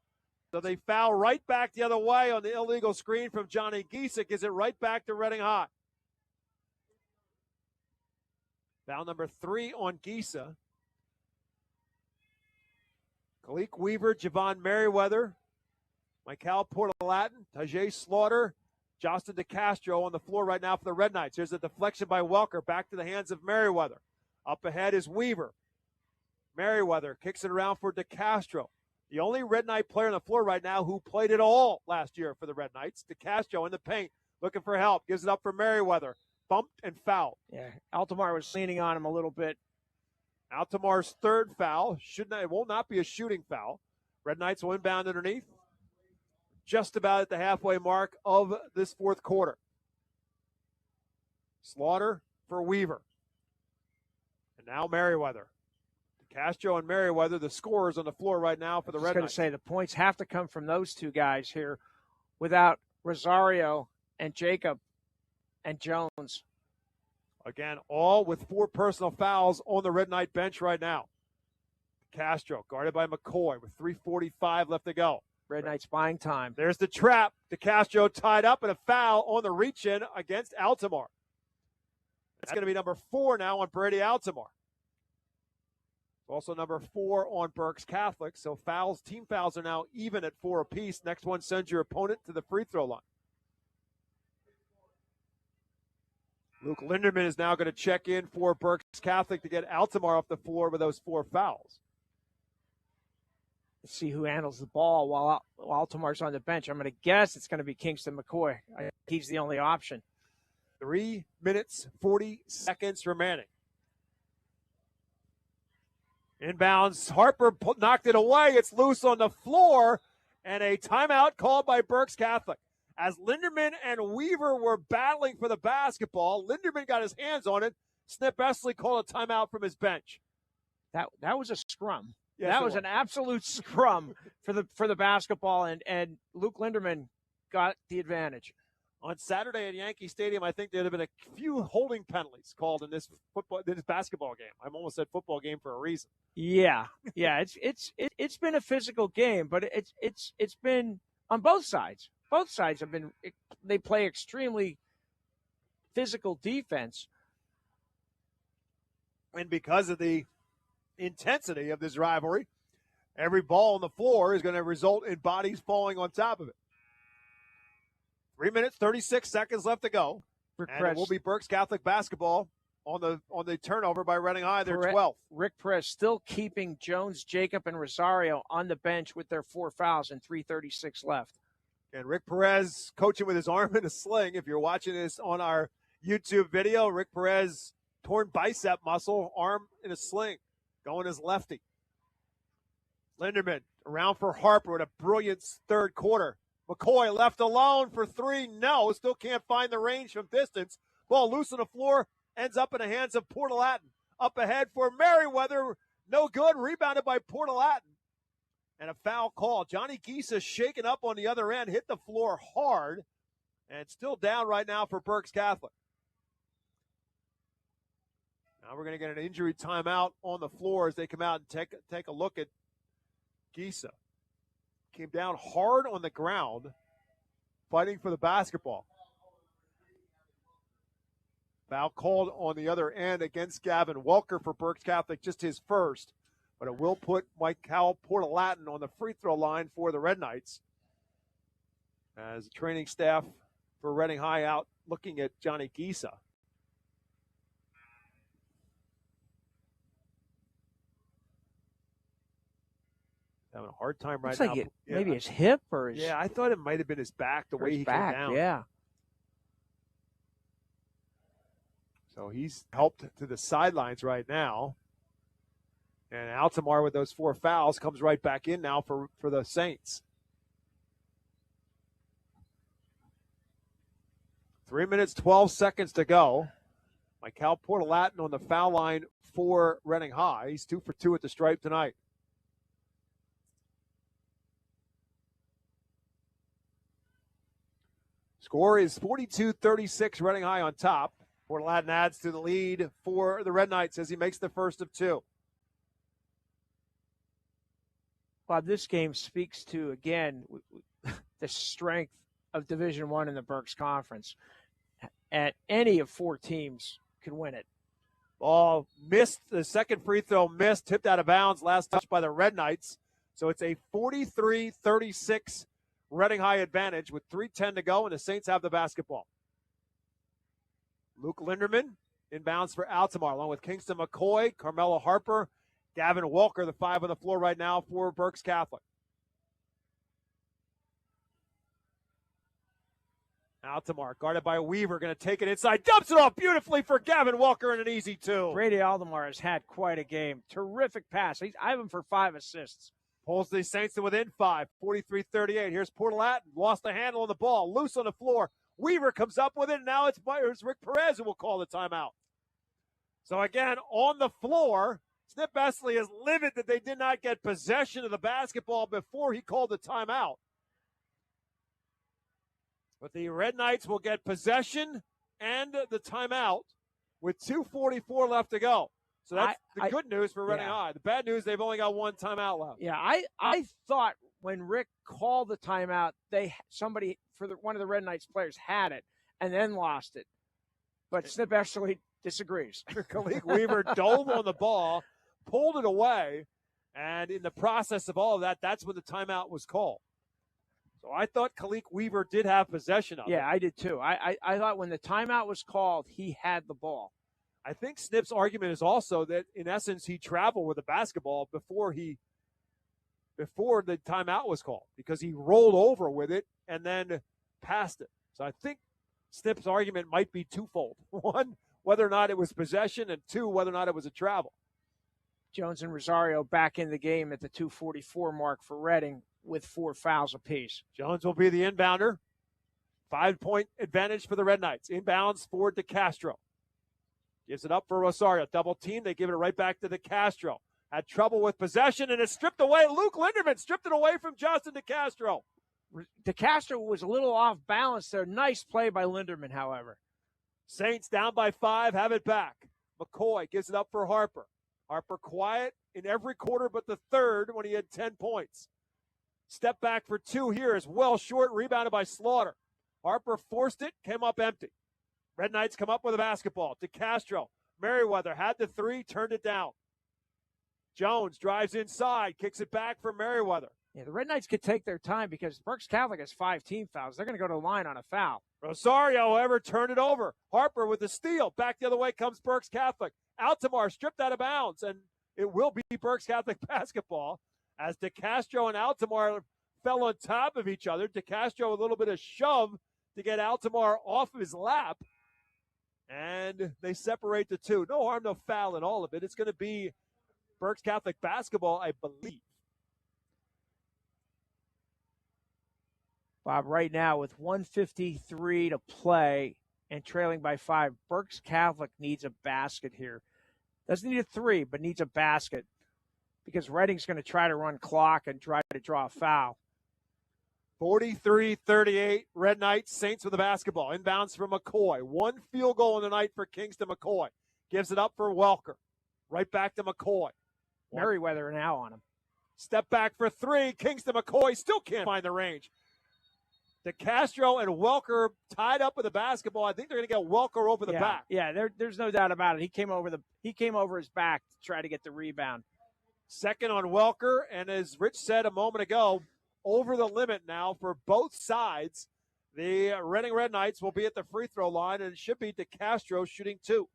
So they foul right back the other way on the illegal screen from Johnny Gisa. Gives it right back to Reading High. Foul number 3 on Gisa. Khalik Weaver, Javon Merriweather, Michael Portalatin, Tajay Slaughter, Justin DeCastro on the floor right now for the Red Knights. Here's a deflection by Welker, back to the hands of Merriweather. Up ahead is Weaver. Merriweather kicks it around for DeCastro. The only Red Knight player on the floor right now who played it all last year for the Red Knights. DeCastro in the paint, looking for help. Gives it up for Merriweather. Bumped and fouled. Yeah, Altamar was leaning on him a little bit. Altamar's third foul. It will not be a shooting foul. Red Knights will inbound underneath. Just about at the halfway mark of this fourth quarter. Slaughter for Weaver. And now Merriweather. Castro and Merriweather, the scorers on the floor right now for the Red Knights. I was going to say, the points have to come from those two guys here without Rosario and Jacob and Jones. Again, all with 4 personal fouls on the Red Knight bench right now. Castro guarded by McCoy with 3:45 left to go. Red Knights buying time. There's the trap. DeCastro tied up and a foul on the reach-in against Altamar. That's going to be number 4 now on Brady Altamar. Also number 4 on Berks Catholic. So team fouls are now even at 4 apiece. Next one sends your opponent to the free throw line. Luke Linderman is now going to check in for Berks Catholic to get Altamar off the floor with those 4 fouls. Let's see who handles the ball while Altamar's on the bench. I'm going to guess it's going to be Kingston McCoy. He's the only option. 3 minutes, 40 seconds remaining. Inbounds, Harper knocked it away. It's loose on the floor, and a timeout called by Berks Catholic. As Linderman and Weaver were battling for the basketball, Linderman got his hands on it. Snip Esley called a timeout from his bench. That was a scrum. Yes, that was an absolute scrum for the basketball, and Luke Linderman got the advantage. On Saturday at Yankee Stadium, I think there would have been a few holding penalties called in this basketball game. I almost said football game for a reason. Yeah. It's been a physical game, but it's been on both sides. Both sides they play extremely physical defense. And because of the intensity of this rivalry, every ball on the floor is going to result in bodies falling on top of it. 3 minutes, 36 seconds left to go. And it will be Berks Catholic basketball on the turnover by Reading High. They're 12th. Rick Perez still keeping Jones, Jacob, and Rosario on the bench with their 4 fouls and 3:36 left. And Rick Perez coaching with his arm in a sling. If you're watching this on our YouTube video, Rick Perez torn bicep muscle, arm in a sling, going as lefty. Linderman around for Harper with a brilliant third quarter. McCoy left alone for three. No, still can't find the range from distance. Ball loose on the floor, ends up in the hands of Portalatin. Up ahead for Merriweather. No good. Rebounded by Portalatin. And a foul call. Johnny Gisa shaken up on the other end. Hit the floor hard. And still down right now for Berks Catholic. Now we're going to get an injury timeout on the floor as they come out and take a look at Gisa. Came down hard on the ground, fighting for the basketball. Foul called on the other end against Gavin Welker for Berks Catholic, just his first. But it will put Michael Portalatin on the free throw line for the Red Knights. As the training staff for Reading High out looking at Johnny Gisa. Having a hard time right now. Maybe his hip or his... Yeah, I thought it might have been his back, the way he came down. Yeah. So he's helped to the sidelines right now. And Altamar with those 4 fouls comes right back in now for the Saints. 3 minutes, 12 seconds to go. Michael Portalatin on the foul line for Reading High. He's 2 for 2 at the stripe tonight. Score is 42-36, Reading High on top. Portalatin adds to the lead for the Red Knights as he makes the first of 2. Bob, this game speaks to, again, the strength of Division I in the Berks Conference. And any of 4 teams could win it. Ball missed, the second free throw missed, tipped out of bounds, last touch by the Red Knights. So it's a 43-36 Reading High advantage with 3:10 to go, and the Saints have the basketball. Luke Linderman inbounds for Altamar, along with Kingston McCoy, Carmelo Harper, Gavin Walker, the 5 on the floor right now for Berks Catholic. Altamar, guarded by Weaver, going to take it inside, dumps it off beautifully for Gavin Walker and an easy 2. Brady Altamar has had quite a game. Terrific pass. I have him for 5 assists. Pulls the Saints to within 5, 43-38. Here's Portalatin, lost the handle on the ball, loose on the floor. Weaver comes up with it, and now it's Rick Perez who will call the timeout. So again, on the floor, Snip Esley is livid that they did not get possession of the basketball before he called the timeout. But the Red Knights will get possession and the timeout with 2:44 left to go. So that's the good news for Reading High. The bad news, they've only got 1 timeout left. Yeah, I thought when Rick called the timeout, one of the Red Knights players had it and then lost it. But Snip Esley disagrees. Khalik Weaver dove on the ball, pulled it away, and in the process of all of that, that's when the timeout was called. So I thought Khalik Weaver did have possession of it. Yeah, I did too. I thought when the timeout was called, he had the ball. I think Snip's argument is also that, in essence, he traveled with the basketball before the timeout was called, because he rolled over with it and then passed it. So I think Snip's argument might be twofold. 1, whether or not it was possession, and 2, whether or not it was a travel. Jones and Rosario back in the game at the 2:44 mark for Reading with 4 fouls apiece. Jones will be the inbounder. 5-point advantage for the Red Knights. Inbounds for DeCastro. Gives it up for Rosario. Double team. They give it right back to DeCastro. Had trouble with possession, and it's stripped away. Luke Linderman stripped it away from Justin DeCastro. DeCastro was a little off balance there. Nice play by Linderman, however. Saints down by 5, have it back. McCoy gives it up for Harper. Harper quiet in every quarter but the third when he had 10 points. Step back for 2 here is well short, rebounded by Slaughter. Harper forced it, came up empty. Red Knights come up with a basketball. DeCastro, Merriweather had the 3, turned it down. Jones drives inside, kicks it back for Merriweather. Yeah, the Red Knights could take their time because Berks Catholic has 5 team fouls. They're going to go to the line on a foul. Rosario, however, turned it over. Harper with the steal. Back the other way comes Berks Catholic. Altamar stripped out of bounds, and it will be Berks Catholic basketball as DeCastro and Altamar fell on top of each other. DeCastro a little bit of shove to get Altamar off of his lap, and they separate the two. No harm, no foul in all of it. It's going to be Berks Catholic basketball, I believe. Bob, right now with 1:53 to play and trailing by 5, Berks Catholic needs a basket here. Doesn't need a 3, but needs a basket because Reading's going to try to run clock and try to draw a foul. 43-38, Red Knights, Saints with the basketball. Inbounds for McCoy. 1 field goal in the night for Kingston McCoy. Gives it up for Welker. Right back to McCoy. Merriweather now on him. Step back for 3. Kingston McCoy still can't find the range. DeCastro and Welker tied up with the basketball. I think they're going to get Welker over the back. Yeah, there's no doubt about it. He came over his back to try to get the rebound. Second on Welker, and as Rich said a moment ago, over the limit now for both sides. The Reading Red Knights will be at the free throw line, and it should be DeCastro shooting 2.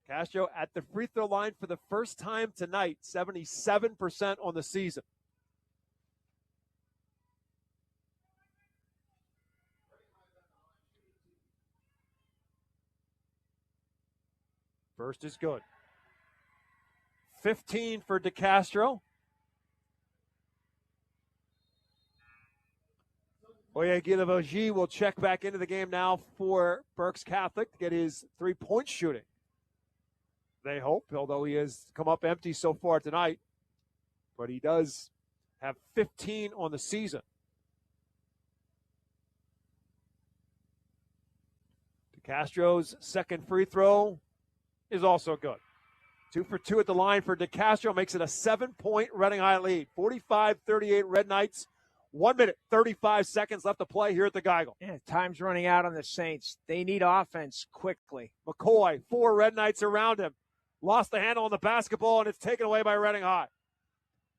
Castro at the free throw line for the first time tonight, 77% on the season. First is good. 15 for DeCastro. Oyagilavoji will check back into the game now for Berks Catholic to get his 3-point shooting. They hope, although he has come up empty so far tonight. But he does have 15 on the season. DeCastro's second free throw is also good. 2 for 2 at the line for DeCastro, makes it a 7-point Reading High lead. 45-38 Red Knights. 1 minute, 35 seconds left to play here at the Geigel. Yeah, time's running out on the Saints. They need offense quickly. McCoy, 4 Red Knights around him. Lost the handle on the basketball, and it's taken away by Reading High.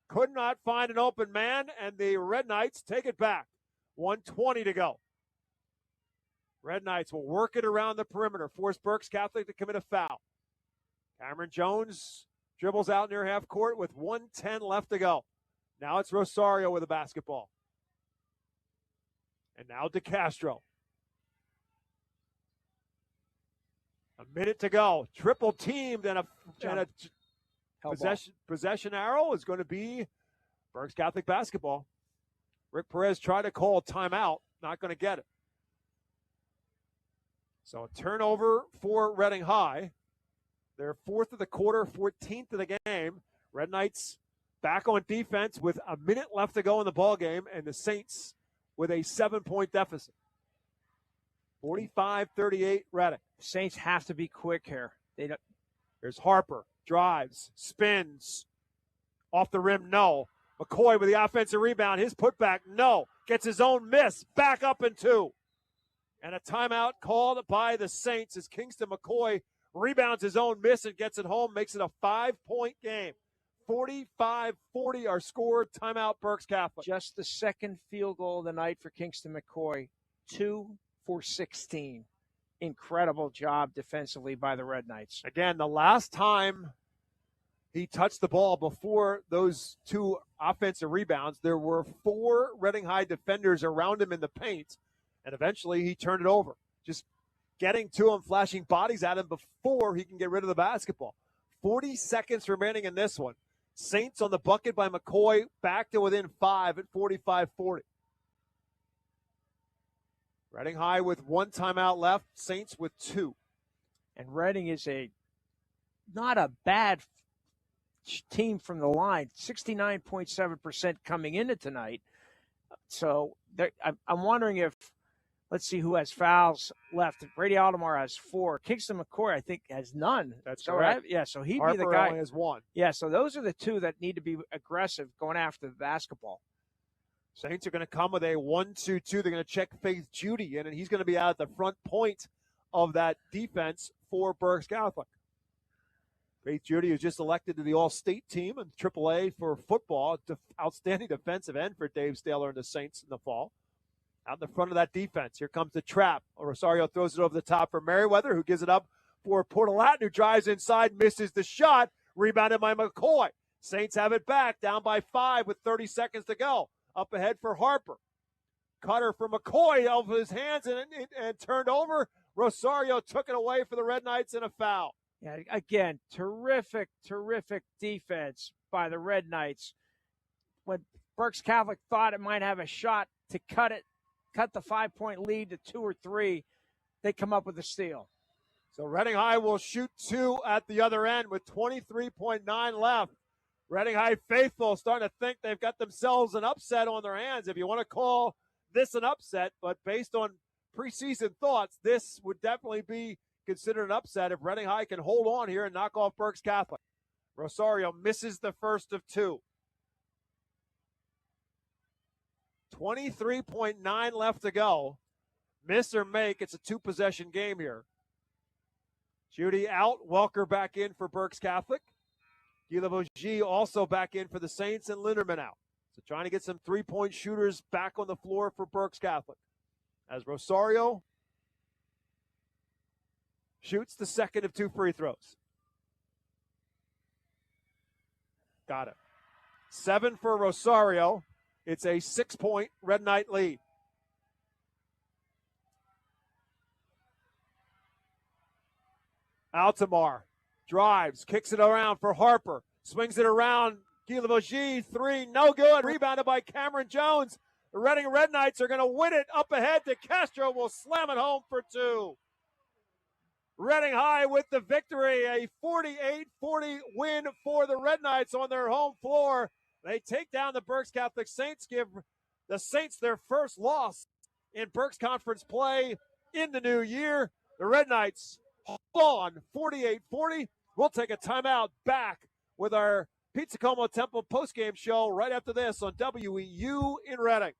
Could not find an open man, and the Red Knights take it back. 1:20 to go. Red Knights will work it around the perimeter, force Berks Catholic to commit a foul. Cameron Jones dribbles out near half court with 1:10 left to go. Now it's Rosario with the basketball. And now DeCastro. A minute to go. Triple teamed, and a possession arrow is going to be Berks Catholic basketball. Rick Perez tried to call a timeout. Not going to get it. So a turnover for Reading High. They're 4th of the quarter, 14th of the game. Red Knights back on defense with a minute left to go in the ballgame, and the Saints with a 7-point deficit. 45-38 Reading. Saints have to be quick here. There's Harper, drives, spins, off the rim, no. McCoy with the offensive rebound, his putback, no. Gets his own miss, back up in 2. And a timeout called by the Saints as Kingston McCoy rebounds his own miss and gets it home, makes it a 5-point game. 45-40 are scored. Timeout, Berks Catholic. Just the second field goal of the night for Kingston McCoy. 2 for 16. Incredible job defensively by the Red Knights. Again, the last time he touched the ball before those 2 offensive rebounds, there were 4 Reading High defenders around him in the paint, and eventually he turned it over. Just getting to him, flashing bodies at him before he can get rid of the basketball. 40 seconds remaining in this one. Saints on the bucket by McCoy, back to within 5 at 45-40. Reading High with 1 timeout left, Saints with 2. And Reading is not a bad team from the line, 69.7% coming into tonight. So I'm wondering if, let's see who has fouls left. Brady Altamar has 4. Kingston McCoy, I think, has none. That's correct. Right? Yeah, so he'd Harper be the guy. only has 1. Yeah, so those are the 2 that need to be aggressive going after the basketball. Saints are going to come with a 1-2-2. They're going to check Faith Judy in, and he's going to be out at the front point of that defense for Berks Catholic. Faith Judy was just elected to the All-State team in AAA for football. Outstanding defensive end for Dave Staler and the Saints in the fall. Out in the front of that defense. Here comes the trap. Rosario throws it over the top for Merriweather, who gives it up for Portalatin, who drives inside, misses the shot. Rebounded by McCoy. Saints have it back, down by 5 with 30 seconds to go. Up ahead for Harper. Cutter for McCoy over his hands and turned over. Rosario took it away for the Red Knights in a foul. Yeah, again, terrific defense by the Red Knights. When Berks Catholic thought it might have a shot to cut the 5-point lead to 2 or 3, they come up with a steal. So Reading High will shoot 2 at the other end with 23.9 left. Reading High faithful starting to think they've got themselves an upset on their hands, if you want to call this an upset. But based on preseason thoughts, this would definitely be considered an upset if Reading High can hold on here and knock off Berks Catholic. Rosario misses the first of 2. 23.9 left to go. Miss or make, it's a 2-possession game here. Judy out, Welker back in for Berks Catholic. Guillemot also back in for the Saints, and Linderman out. So trying to get some 3-point shooters back on the floor for Berks Catholic. As Rosario shoots the second of 2 free throws. Got it. 7 for Rosario. It's a 6-point Red Knight lead. Altamar drives, kicks it around for Harper, swings it around. Guillemot, 3, no good. Rebounded by Cameron Jones. The Reading Red Knights are going to win it. Up ahead to Castro, will slam it home for 2. Reading High with the victory, a 48-40 win for the Red Knights on their home floor. They take down the Berks Catholic Saints, give the Saints their first loss in Berks Conference play in the new year. The Red Knights hold on 48-40. We'll take a timeout, back with our Pizza Como Temple postgame show right after this on WEEU in Reading.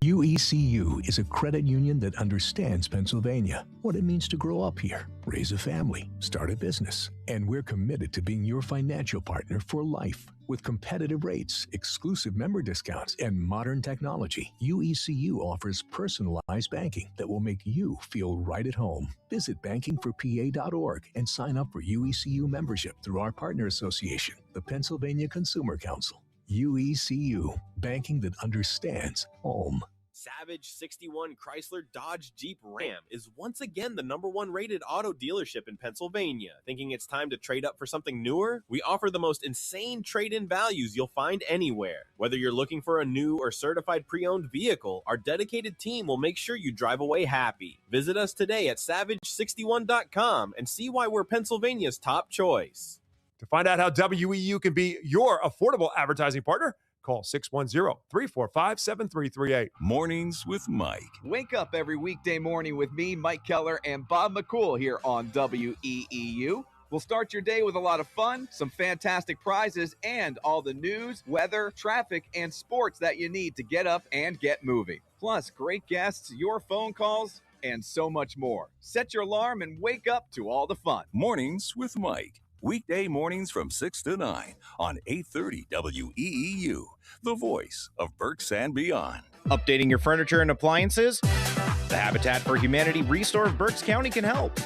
WECU is a credit union that understands Pennsylvania, what it means to grow up here, raise a family, start a business. And we're committed to being your financial partner for life. With competitive rates, exclusive member discounts, and modern technology, WECU offers personalized banking that will make you feel right at home. Visit bankingforpa.org and sign up for WECU membership through our partner association, the Pennsylvania Consumer Council. WECU, banking that understands home. Savage 61 Chrysler Dodge Jeep Ram is once again the #1 rated auto dealership in Pennsylvania. Thinking it's time to trade up for something newer? We offer the most insane trade-in values you'll find anywhere. Whether you're looking for a new or certified pre-owned vehicle, our dedicated team will make sure you drive away happy. Visit us today at savage61.com and see why we're Pennsylvania's top choice. To find out how WEU can be your affordable advertising partner, call 610-345-7338. Mornings with Mike. Wake up every weekday morning with me, Mike Keller, and Bob McCool here on WEEU. We'll start your day with a lot of fun, some fantastic prizes, and all the news, weather, traffic, and sports that you need to get up and get moving. Plus, great guests, your phone calls, and so much more. Set your alarm and wake up to all the fun. Mornings with Mike. Weekday mornings from 6 to 9 on 830 WEEU, the voice of Berks and beyond. Updating your furniture and appliances? The Habitat for Humanity Restore of Berks County can help.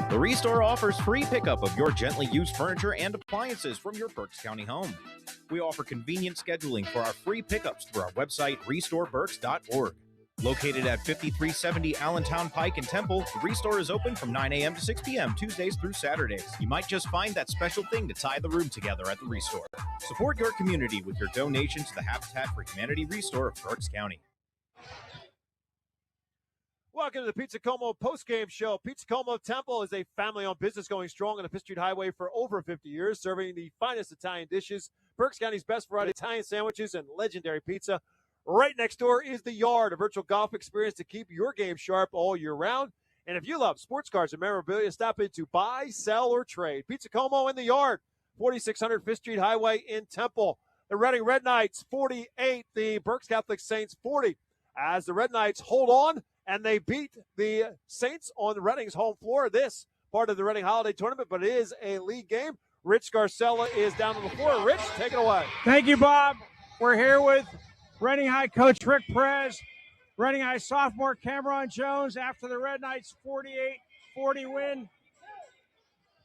The Restore offers free pickup of your gently used furniture and appliances from your Berks County home. We offer convenient scheduling for our free pickups through our website, restoreberks.org. Located at 5370 Allentown Pike in Temple, the Restore is open from 9 a.m. to 6 p.m. Tuesdays through Saturdays. You might just find that special thing to tie the room together at the Restore. Support your community with your donation to the Habitat for Humanity Restore of Berks County. Welcome to the Pizza Como postgame show. Pizza Como Temple is a family-owned business going strong on the Fifth Street Highway for over 50 years, serving the finest Italian dishes, Berks County's best variety of Italian sandwiches, and legendary pizza. Right next door is The Yard, a virtual golf experience to keep your game sharp all year round. And if you love sports cars and memorabilia, stop in to buy, sell, or trade. Pizza Como in The Yard, 4600 Fifth Street Highway in Temple. The Reading Red Knights 48, the Berks Catholic Saints 40. As the Red Knights hold on, and they beat the Saints on Reading's home floor. This part of the Reading Holiday Tournament, but it is a league game. Rich Garcella is down on the floor. Rich, take it away. Thank you, Bob. We're here with Reading High coach Rick Perez, Reading High sophomore Cameron Jones after the Red Knights 48-40 win.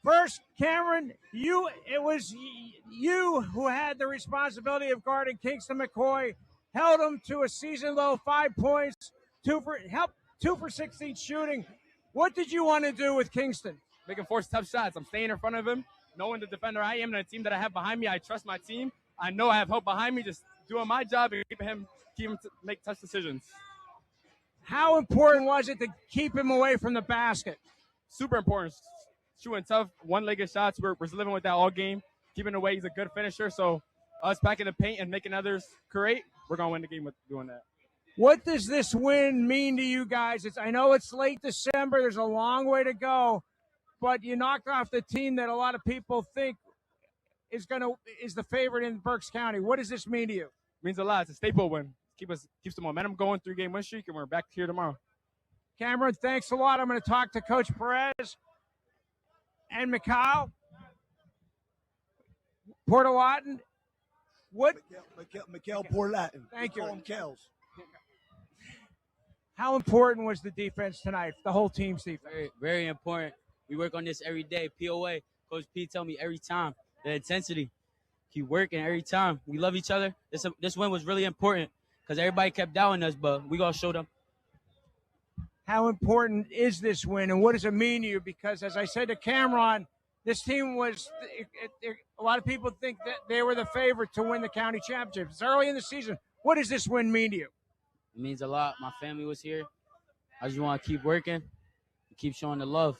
First, Cameron, it was you who had the responsibility of guarding Kingston McCoy, held him to a season-low 5 points, 2 for 16 shooting. What did you want to do with Kingston? Making force tough shots. I'm staying in front of him, knowing the defender I am and the team that I have behind me. I trust my team. I know I have help behind me, just doing my job and keep him to make tough decisions. How important was it to keep him away from the basket? Super important. Shooting tough, one-legged shots. We're living with that all game. Keeping away, he's a good finisher. So us packing the paint and making others create, we're going to win the game with doing that. What does this win mean to you guys? I know it's late December. There's a long way to go, but you knocked off the team that a lot of people think is the favorite in Berks County. What does this mean to you? It means a lot. It's a staple win. Keeps the momentum going, 3-game win streak, and we're back here tomorrow. Cameron, thanks a lot. I'm going to talk to Coach Perez and Mikhail Portalatin. What? Mikhail Portalatin. Thank you. Call him Kels. How important was the defense tonight, the whole team's defense? Very, very important. We work on this every day. POA, Coach P tell me every time, the intensity. Keep working every time. We love each other. This win was really important because everybody kept doubting us, but we going to show them. How important is this win, and what does it mean to you? Because, as I said to Cameron, this team was a lot of people think that they were the favorite to win the county championship. It's early in the season. What does this win mean to you? It means a lot. My family was here. I just want to keep working, keep showing the love.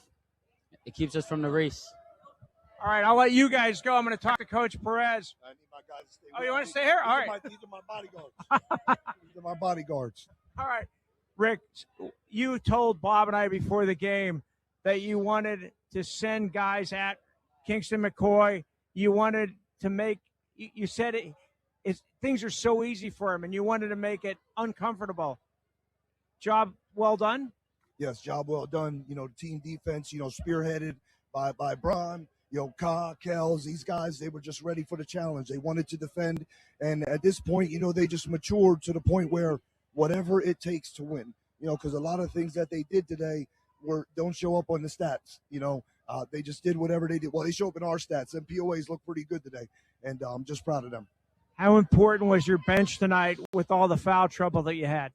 It keeps us from the race. All right, I'll let you guys go. I'm going to talk to Coach Perez. I need my guys to stay. Oh, you want to stay here? All right. These are my bodyguards. These are my bodyguards. All right. Rick, you told Bob and I before the game that you wanted to send guys at Kingston McCoy. You wanted to make – you said things are so easy for him, and you wanted to make it uncomfortable. Job well done? Yes, job well done. The team defense, spearheaded by Bron, Kels, these guys, they were just ready for the challenge. They wanted to defend. And at this point, they just matured to the point where whatever it takes to win, because a lot of things that they did today don't show up on the stats. They just did whatever they did. Well, they show up in our stats, and POAs look pretty good today. And I'm just proud of them. How important was your bench tonight with all the foul trouble that you had?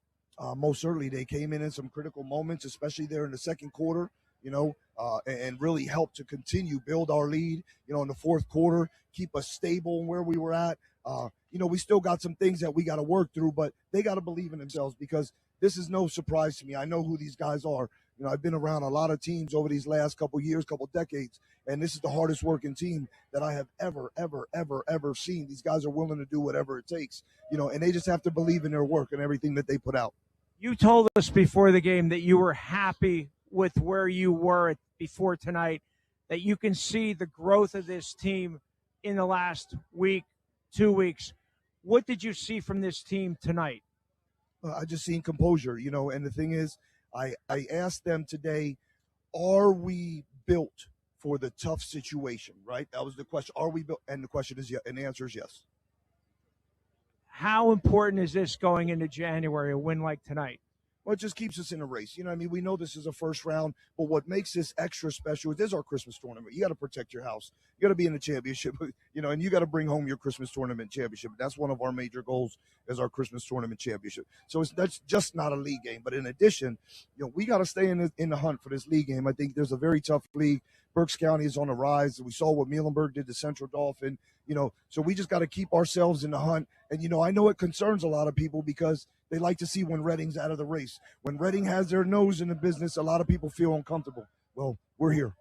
Most certainly. They came in some critical moments, especially there in the second quarter, and really helped to continue build our lead, in the fourth quarter, keep us stable where we were at. We still got some things that we got to work through, but they got to believe in themselves because this is no surprise to me. I know who these guys are. I've been around a lot of teams over these last couple years, couple decades, and this is the hardest working team that I have ever seen. These guys are willing to do whatever it takes, and they just have to believe in their work and everything that they put out. You told us before the game that you were happy with where you were before tonight, that you can see the growth of this team in the last week, 2 weeks. What did you see from this team tonight? I just seen composure, and the thing is, I asked them today, are we built for the tough situation, right? That was the question. Are we built? And the question is yes, and the answer is yes. How important is this going into January, a win like tonight? Well, it just keeps us in a race. You know what I mean? We know this is a first round, but what makes this extra special is this is our Christmas tournament. You got to protect your house. You got to be in the championship, and you got to bring home your Christmas tournament championship. That's one of our major goals is our Christmas tournament championship. So that's just not a league game. But in addition, we got to stay in the hunt for this league game. I think there's a very tough league. Berks County is on the rise. We saw what Muhlenberg did to Central Dauphin, so we just got to keep ourselves in the hunt. And, I know it concerns a lot of people because they like to see when Reading's out of the race. When Reading has their nose in the business, a lot of people feel uncomfortable. Well, we're here.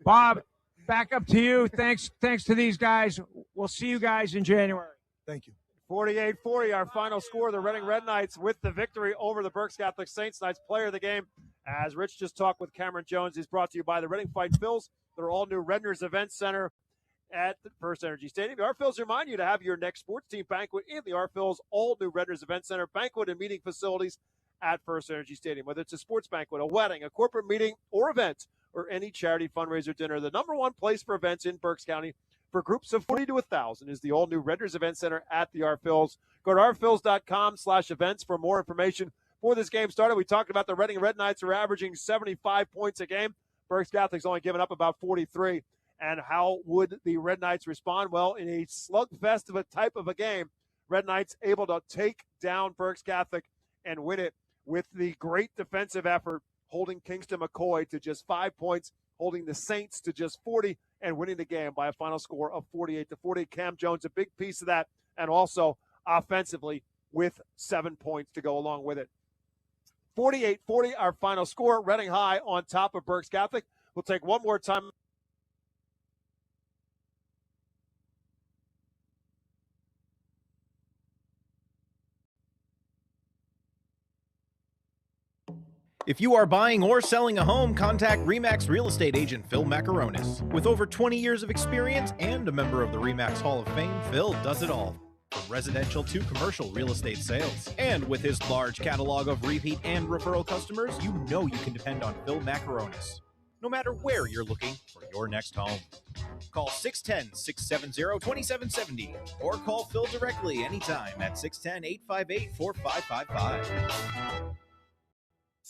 Bob, back up to you. Thanks to these guys. We'll see you guys in January. Thank you. 48-40, our final score. The Reading Red Knights with the victory over the Berks Catholic Saints. Knights player of the game. As Rich just talked with Cameron Jones, he's brought to you by the Reading Fight Phils, their all-new Redner's Event Center at the First Energy Stadium. The Art-Phils remind you to have your next sports team banquet in the Art-Phils all-new Redner's Event Center banquet and meeting facilities at First Energy Stadium. Whether it's a sports banquet, a wedding, a corporate meeting, or event, or any charity fundraiser dinner, the number one place for events in Berks County for groups of 40 to 1,000 is the all-new Redner's Event Center at the Art-Phils. Go to artphils.com/events for more information. Before this game started, we talked about the Reading Red Knights are averaging 75 points a game. Berks Catholic's only given up about 43. And how would the Red Knights respond? Well, in a slugfest of a type of a game, Red Knights able to take down Berks Catholic and win it with the great defensive effort, holding Kingston McCoy to just 5 points, holding the Saints to just 40, and winning the game by a final score of 48-40. Cam Jones, a big piece of that, and also offensively with 7 points to go along with it. 48-40, our final score. Reading High on top of Berks Catholic. We'll take one more time. If you are buying or selling a home, contact RE/MAX real estate agent Phil Macaronis. With over 20 years of experience and a member of the RE/MAX Hall of Fame, Phil does it all, from residential to commercial real estate sales. And with his large catalog of repeat and referral customers, you know you can depend on Phil Macaronis, no matter where you're looking for your next home. Call 610-670-2770 or call Phil directly anytime at 610-858-4555.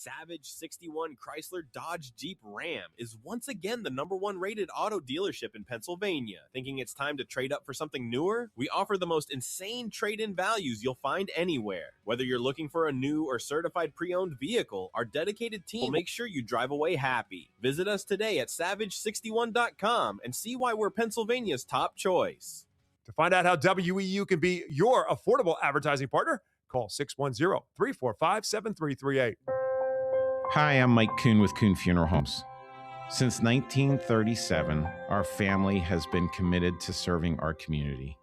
Savage 61 Chrysler Dodge Jeep Ram is once again the number one rated auto dealership in Pennsylvania. Thinking it's time to trade up for something newer? We offer the most insane trade-in values you'll find anywhere. Whether you're looking for a new or certified pre-owned vehicle, our dedicated team will make sure you drive away happy. Visit us today at savage61.com and see why we're Pennsylvania's top choice. To find out how WEEU can be your affordable advertising partner, call 610-345-7338. Hi, I'm Mike Kuhn with Kuhn Funeral Homes. Since 1937, our family has been committed to serving our community.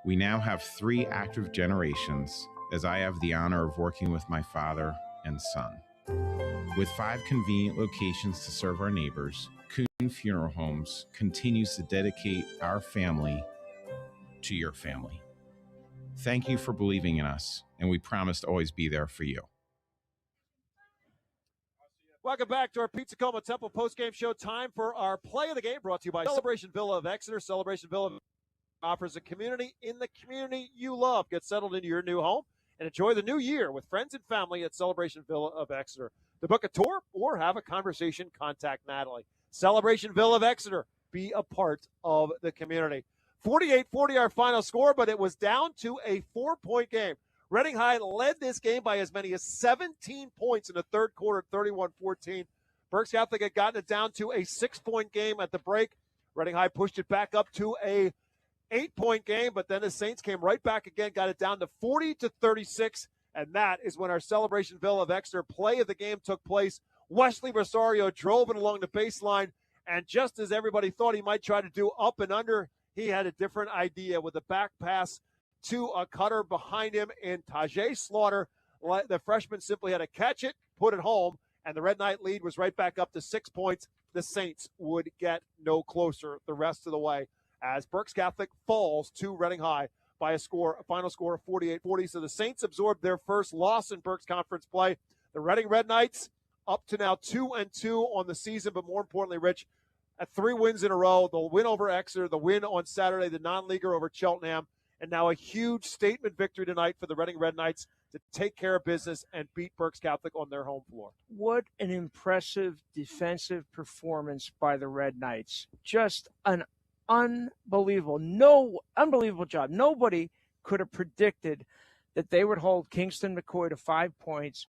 We now have 3 active generations, as I have the honor of working with my father and son. With 5 convenient locations to serve our neighbors, Kuhn Funeral Homes continues to dedicate our family to your family. Thank you for believing in us, and we promise to always be there for you. Welcome back to our Pizza Coma Temple postgame show. Time for our play of the game, brought to you by Celebration Villa of Exeter. Celebration Villa offers a community in the community you love. Get settled into your new home and enjoy the new year with friends and family at Celebration Villa of Exeter. To book a tour or have a conversation, contact Natalie. Celebration Villa of Exeter. Be a part of the community. 48-40 our final score, but it was down to a 4-point game. Reading High led this game by as many as 17 points in the third quarter, 31-14. Berks Catholic had gotten it down to a 6-point game at the break. Reading High pushed it back up to a 8-point game, but then the Saints came right back again, got it down to 40-36, and that is when our Celebration Villa of Exeter play of the game took place. Wesley Rosario drove it along the baseline, and just as everybody thought he might try to do up and under, he had a different idea with a back pass to a cutter behind him in Tajay Slaughter. The freshman simply had to catch it, put it home, and the Red Knight lead was right back up to 6 points. The Saints would get no closer the rest of the way as Berks Catholic falls to Reading High by a final score of 48-40. So the Saints absorbed their first loss in Berks Conference play. The Reading Red Knights up to now 2-2 on the season, but more importantly, Rich, at 3 wins in a row, the win over Exeter, the win on Saturday, the non-leaguer over Cheltenham, And now a huge statement victory tonight for the Reading Red Knights to take care of business and beat Berks Catholic on their home floor. What an impressive defensive performance by the Red Knights. Just an unbelievable job. Nobody could have predicted that they would hold Kingston McCoy to 5 points,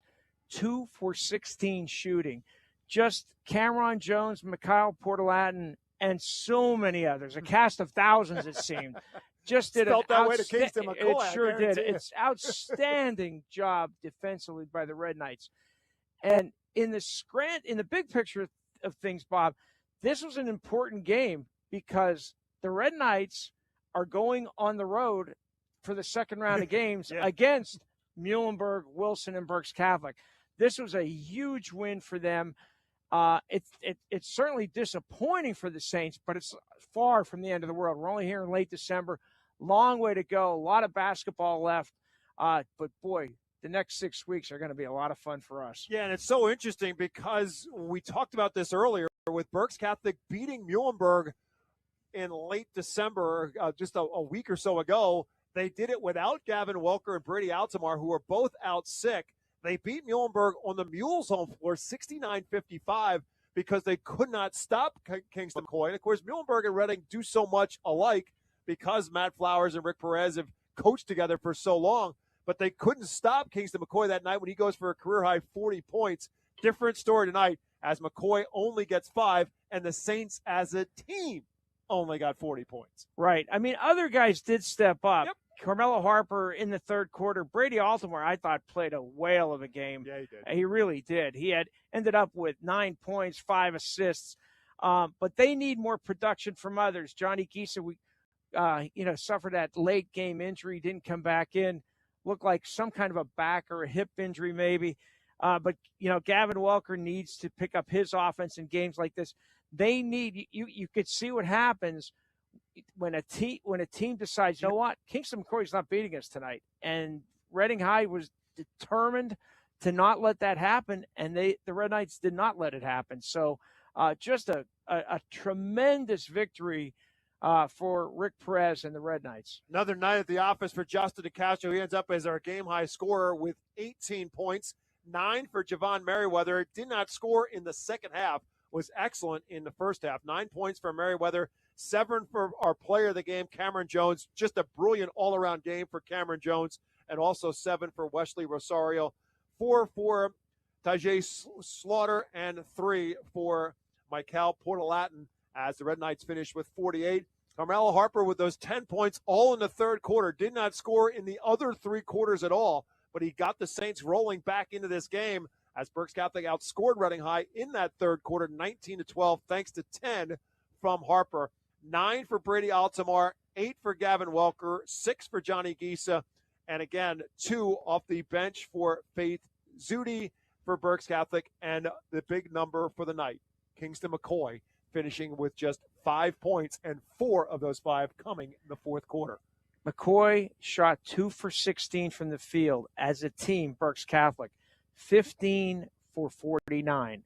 2 for 16 shooting. Just Cameron Jones, Mikhail Portalatin, and so many others. A cast of thousands, it seemed. Just did Felt that way to Kingston McCoy. It sure did. It's outstanding job defensively by the Red Knights. And in the big picture of things, Bob, this was an important game because the Red Knights are going on the road for the second round of games against Muhlenberg, Wilson, and Berks Catholic. This was a huge win for them. It's certainly disappointing for the Saints, but it's far from the end of the world. We're only here in late December. Long way to go. A lot of basketball left. But, boy, the next 6 weeks are going to be a lot of fun for us. Yeah, and it's so interesting because we talked about this earlier with Berks Catholic beating Muhlenberg in late December, just a week or so ago. They did it without Gavin Welker and Brady Altamar, who were both out sick. They beat Muhlenberg on the Mules home floor 69-55 because they could not stop Kingston McCoy. And, of course, Muhlenberg and Reading do so much alike because Matt Flowers and Rick Perez have coached together for so long. But they couldn't stop Kingston McCoy that night when he goes for a career-high 40 points. Different story tonight as McCoy only gets 5 and the Saints as a team only got 40 points. Right. I mean, other guys did step up. Yep. Carmelo Harper in the third quarter. Brady Altamar, I thought, played a whale of a game. Yeah, he did. He really did. He had ended up with 9 points, 5 assists. But they need more production from others. Johnny Gieser, suffered that late game injury, didn't come back in. Looked like some kind of a back or a hip injury maybe. But Gavin Welker needs to pick up his offense in games like this. They need you could see what happens when a team decides, you know what, Kingston McCoy's not beating us tonight. And Reading High was determined to not let that happen, and the Red Knights did not let it happen. So just a tremendous victory for Rick Perez and the Red Knights. Another night at the office for Justin DeCastro. He ends up as our game-high scorer with 18 points, 9 for Javon Merriweather. Did not score in the second half, was excellent in the first half. 9 points for Merriweather, 7 for our player of the game, Cameron Jones. Just a brilliant all-around game for Cameron Jones, and also 7 for Wesley Rosario, 4 for Tajay Slaughter, and 3 for Mikhail Portalatin as the Red Knights finished with 48. Carmelo Harper with those 10 points all in the third quarter. Did not score in the other 3 quarters at all, but he got the Saints rolling back into this game as Berks Catholic outscored Reading High in that third quarter, 19-12, thanks to 10 from Harper. 9 for Brady Altamar, 8 for Gavin Welker, 6 for Johnny Gieser, and again, 2 off the bench for Faith Zudi for Berks Catholic, and the big number for the night, Kingston McCoy, finishing with just 5 points, and 4 of those 5 coming in the fourth quarter. McCoy shot 2 for 16 from the field as a team, Berks Catholic, 15 for 49.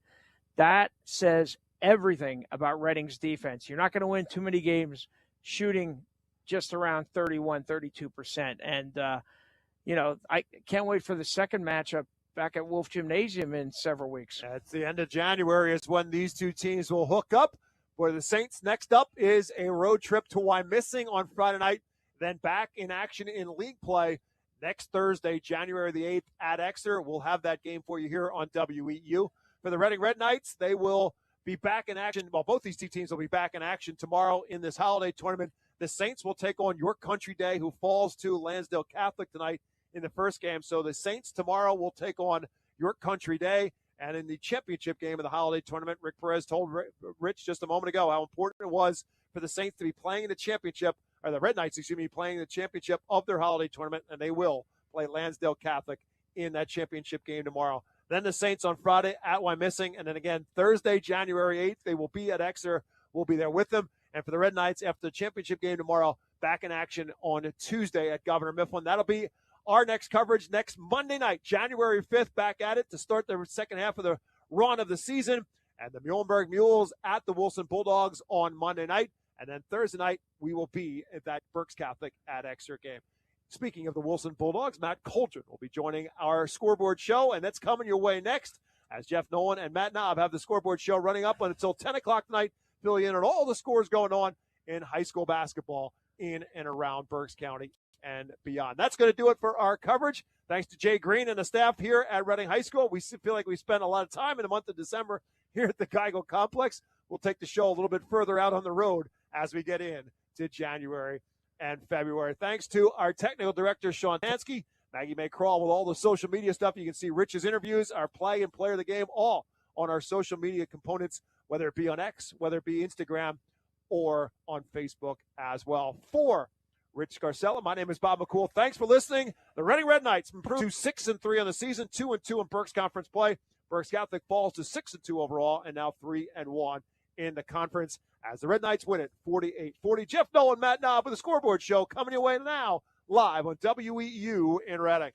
That says everything about Reading's defense. You're not going to win too many games shooting just around 31, 32%. And, I can't wait for the second matchup back at Wolf Gymnasium in several weeks. At the end of January is when these two teams will hook up. For the Saints, next up is a road trip to Wyomissing on Friday night, then back in action in league play next Thursday, January the 8th at Exeter. We'll have that game for you here on WEEU. For the Reading Red Knights, they will be back in action. Well, both these two teams will be back in action tomorrow in this holiday tournament. The Saints will take on York Country Day, who falls to Lansdale Catholic tonight in the first game. So the Saints tomorrow will take on York Country Day. And in the championship game of the holiday tournament, Rick Perez told Rich just a moment ago how important it was for the Saints to be playing in the championship, or the Red Knights, playing the championship of their holiday tournament, and they will play Lansdale Catholic in that championship game tomorrow. Then the Saints on Friday at Wyomissing, and then again Thursday, January 8th, they will be at Exeter. We'll be there with them. And for the Red Knights, after the championship game tomorrow, back in action on Tuesday at Governor Mifflin. That'll be our next coverage next Monday night, January 5th, back at it to start the second half of the run of the season. And the Muhlenberg Mules at the Wilson Bulldogs on Monday night. And then Thursday night, we will be at that Berks Catholic at Exeter game. Speaking of the Wilson Bulldogs, Matt Coldren will be joining our scoreboard show, and that's coming your way next as Jeff Nolan and Matt Knob have the scoreboard show running up until 10 o'clock tonight, filling in on all the scores going on in high school basketball in and around Berks County and beyond. That's going to do it for our coverage. Thanks to Jay Green and the staff here at Reading High School. We feel like we spent a lot of time in the month of December here at the Geico Complex. We'll take the show a little bit further out on the road as we get in to January and February. Thanks to our technical director, Sean Tansky. Maggie May Crawl with all the social media stuff. You can see Rich's interviews, our play and player of the game, all on our social media components, whether it be on X, whether it be Instagram, or on Facebook as well. For Rich Scarcella, my name is Bob McCool. Thanks for listening. The Reading Red Knights improved to 6-3 on the season, 2-2 in Berks Conference play. Berks Catholic falls to 6-2 overall, and now 3-1 in the conference as the Red Knights win it 48-40. Jeff Nolan, Matt Knob with the scoreboard show coming your way now, live on WEEU in Reading.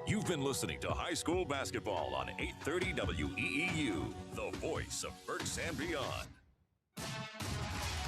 You've been listening to High School Basketball on 830 WEEU, the voice of Berks and beyond.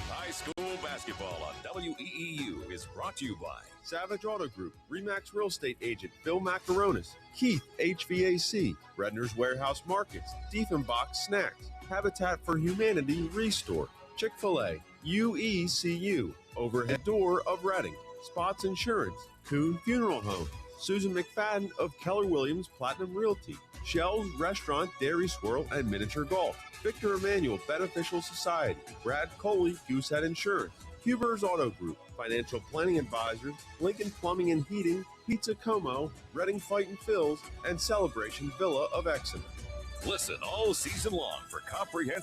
High School Basketball on WEEU is brought to you by Savage Auto Group, Remax Real Estate Agent Phil Macaronis, Keith HVAC, Redner's Warehouse Markets, Diefenbach Snacks, Habitat for Humanity Restore, Chick-fil-A, UECU, Overhead Door of Reading, Spots Insurance, Coon Funeral Home, Susan McFadden of Keller Williams Platinum Realty, Shell's Restaurant, Dairy Swirl, and Miniature Golf, Victor Emmanuel Beneficial Society, Brad Coley Goosehead Insurance, Huber's Auto Group, Financial Planning Advisors, Lincoln Plumbing and Heating, Pizza Como, Reading Fight and Fills, and Celebration Villa of Exeter. Listen all season long for comprehensive